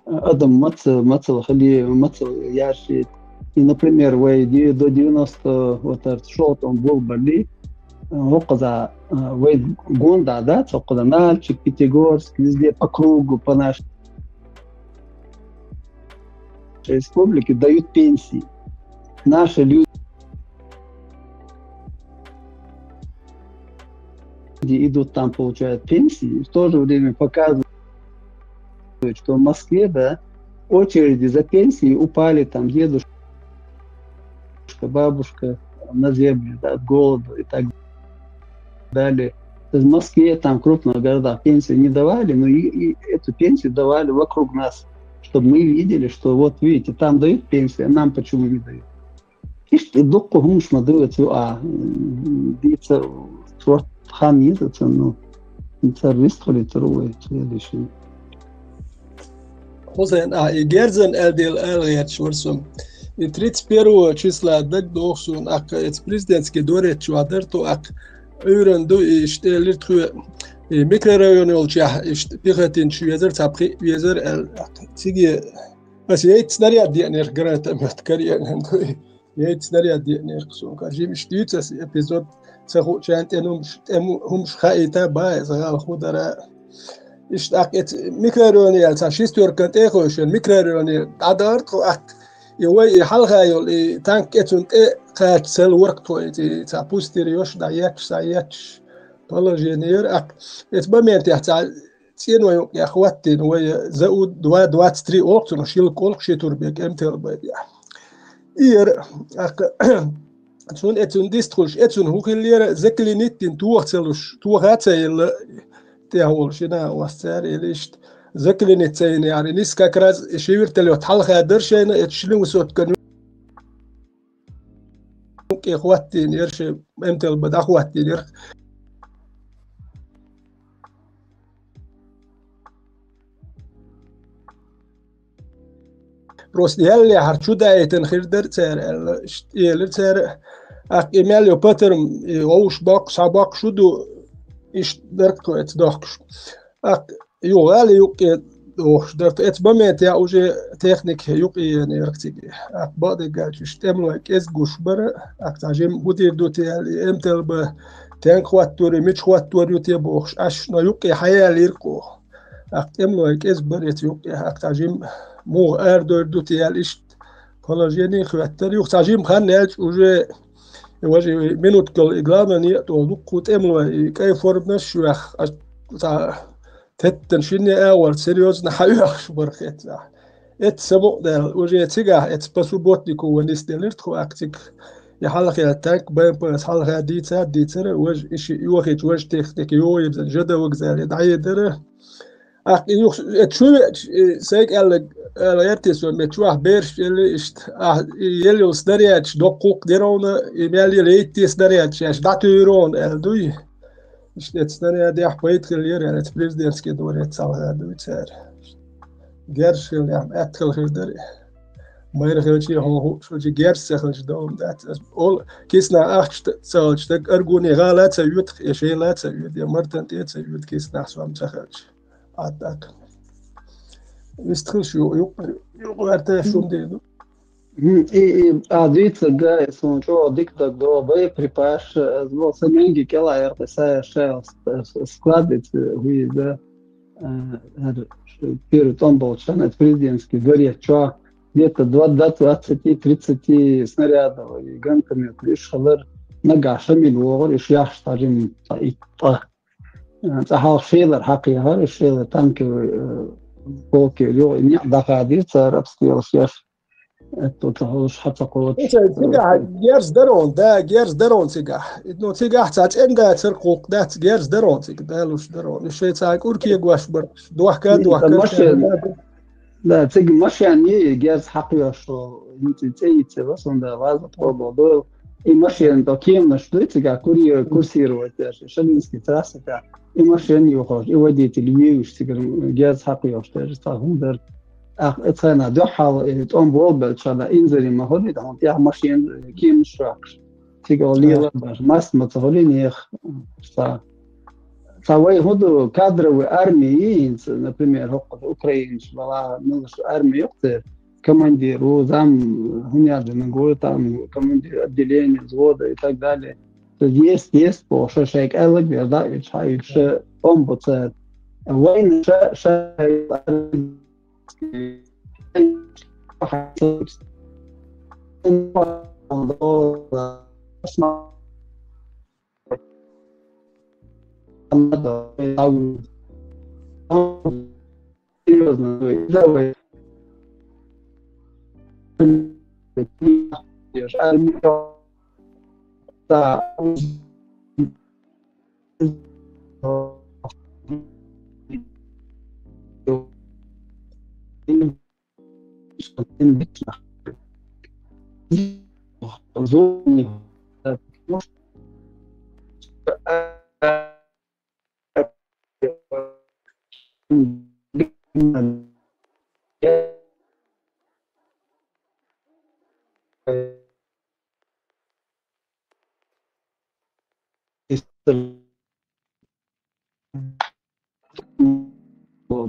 [SPEAKER 1] Адам мацал хали мацал яшит. И, например, до 90 вот шел он был Бали, вокза гонда, да, цокода Нальчик, Пятигорск, везде по кругу, по нашей республике дают пенсии. Наши люди идут там, получают пенсии, и в то же время показывают, что в Москве, да, очереди за пенсии упали там дедушка, бабушка на землю, да, от голода и так далее. В Москве, там, в крупных городах пенсию не давали, но и эту пенсию давали вокруг нас, чтобы мы видели, что вот видите, там дают пенсию, а нам почему не дают. И докко гумш надуется, дится хан ездится, но выстроили трое следующий.
[SPEAKER 7] Хозяин, и Герзен элдел эльячурсум. И 31 числа дать дохсун, это президентский дворец, чуадерту, Eurendo ist Litrue Mikrorayon olacak işte piketin şu yazar tapki yazar sigi as jetzt nereye diye grata matkariyan hendo jetzt nereye diye kson kajim işte das epizod sahu chant hum khaita ba zagal khudara işte ak mikrorayon yal sa şistör kant ekhoşun mikrorayon adart ak يوي حلقة يول تانك اتون قاعد سل ورك تو تا بوستيريوش داياتش ساياتش طلجينير اك اتبمن تحت تين ويا اخواتي ويا زود دوات ستري اوكتون شيل كولك شيتور بيك امتل بيديا اير اك تون اتون ديستروش اتون هوكلير زكلينيتين توختلوش توغاتيل تاول شنا واستر اليشت زكلينيت يعني نسكا كراز شيورتلو تحلخ درشينا اتشلو سوت كانو اخواتي يرش امتل بد اخواتي ير روس يلي هرچودا ايتن خيردر تر يلر تر اك ايميليو باترم اوش باك ساباك شودو ايش دركو ات دوخش اك Jo, ali juki dohdat etbamet ja уже техник juki yani raktigi. Ak bade galch temlo es gushbar ak tajim budir doti ali emtel ba ten khwaturi mich khwaturi yuti bokhsh ash no juki hayal irko. Ak temlo es baret juki ak tajim mo erdor doti ali ist kolajeni khwatter juk tajim khan nelch уже waji minut kol iglamani to dukut emlo kay formna shwakh تتن شني أول سيريوز نحيوش برخيت إت سبق ده وجه تيجا إت بسوا بوتنيكو ونستلرت خو أكتك يحلق يلتاك بين بس حلق ديتر وجه إشي يوخيت وجه تختك يبز جدا وجزال يدعي دره يوخ تشو سيك يرتيسون متشوه بيرش اللي إشت يلي وسدرياتش دقوق ديرون يميلي ليتيس درياتش يش داتيرون الدوي İşte etsinler ya payet kılıyor yani prezidentski duvara çaldı içer. Gerçekten yani etkili kıldır. Mayra kılçı ho şu gerçek kılçı da that all kisna acht çaldı erguni galat sayut şeylat sayut ya martan tiyet sayut kisna swam çaldı. Atak. Üstü şu yok artık şum değil.
[SPEAKER 1] Dvica gājis un šo diktak do боеприпас, зло саменги кела РТС шел складить хуида первый том был член президентский дворец, что где-то до 20-30 снарядов и гранатометов, и шалер نجح شمل وغير إيش يحتاجين طه تحاول شيلر حقيقة الشيلر تانك فوق اليوم إني دافع دي صار أبستي أشياء تتحوش حتى قوة
[SPEAKER 7] تيجا جيرز درون دا جيرز درون تيجا إنه تيجا حتى إندا ترقوق دا جيرز درون تيجا دا لوش درون الشيء تاعك أوركي جواش بر دوح كان
[SPEAKER 1] مش لا تيجي مش يعني جهاز حقيقة شو أنت تيجي بس عند لازم تقول إيماشين تقييم نشطت كا كورسي روتاش شلونسكي تراسة كا إيماشين يخرج يودي تلويش تقدر جهاز حقيقي أشتري تاهم در اتخنا دو حال تون بول بتشالا إنزلي ما هو ده أنت يا ماشين كيم شراكش تقول لي بس ماس متغولين يخ فوي هدو كادر وأرميين например هقط أوكرين شبلا نلش أرمي يقتل командир, зам, там командир отделения, взвода и так далее. То есть по шешек элек, да, и чай, омбудсмен. Войны серьезно,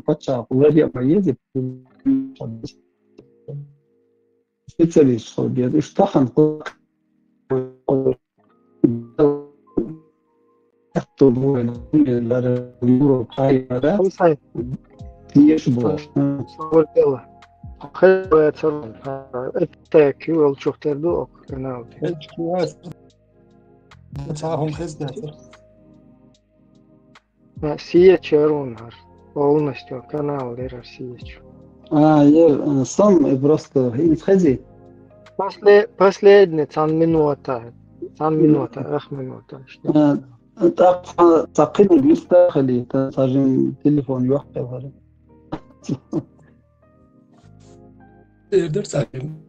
[SPEAKER 1] Почав владе поездит специалист собьет и штахан кто будет для Европы да есть больше
[SPEAKER 2] صورتها خير صار التاكي والشوفتر دو كنا
[SPEAKER 7] تاعهم خزنة
[SPEAKER 2] سيا чарун har полностью канал Россия.
[SPEAKER 1] я сам просто инфрази
[SPEAKER 2] Последний цан минута ах минута
[SPEAKER 1] تقييم بيستخلي تسجل تليفون يوحد
[SPEAKER 7] تقدر تعلم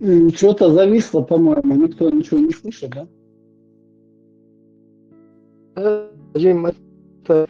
[SPEAKER 1] Что-то зависло, по-моему, никто ничего не слышит, да?
[SPEAKER 2] Jim, это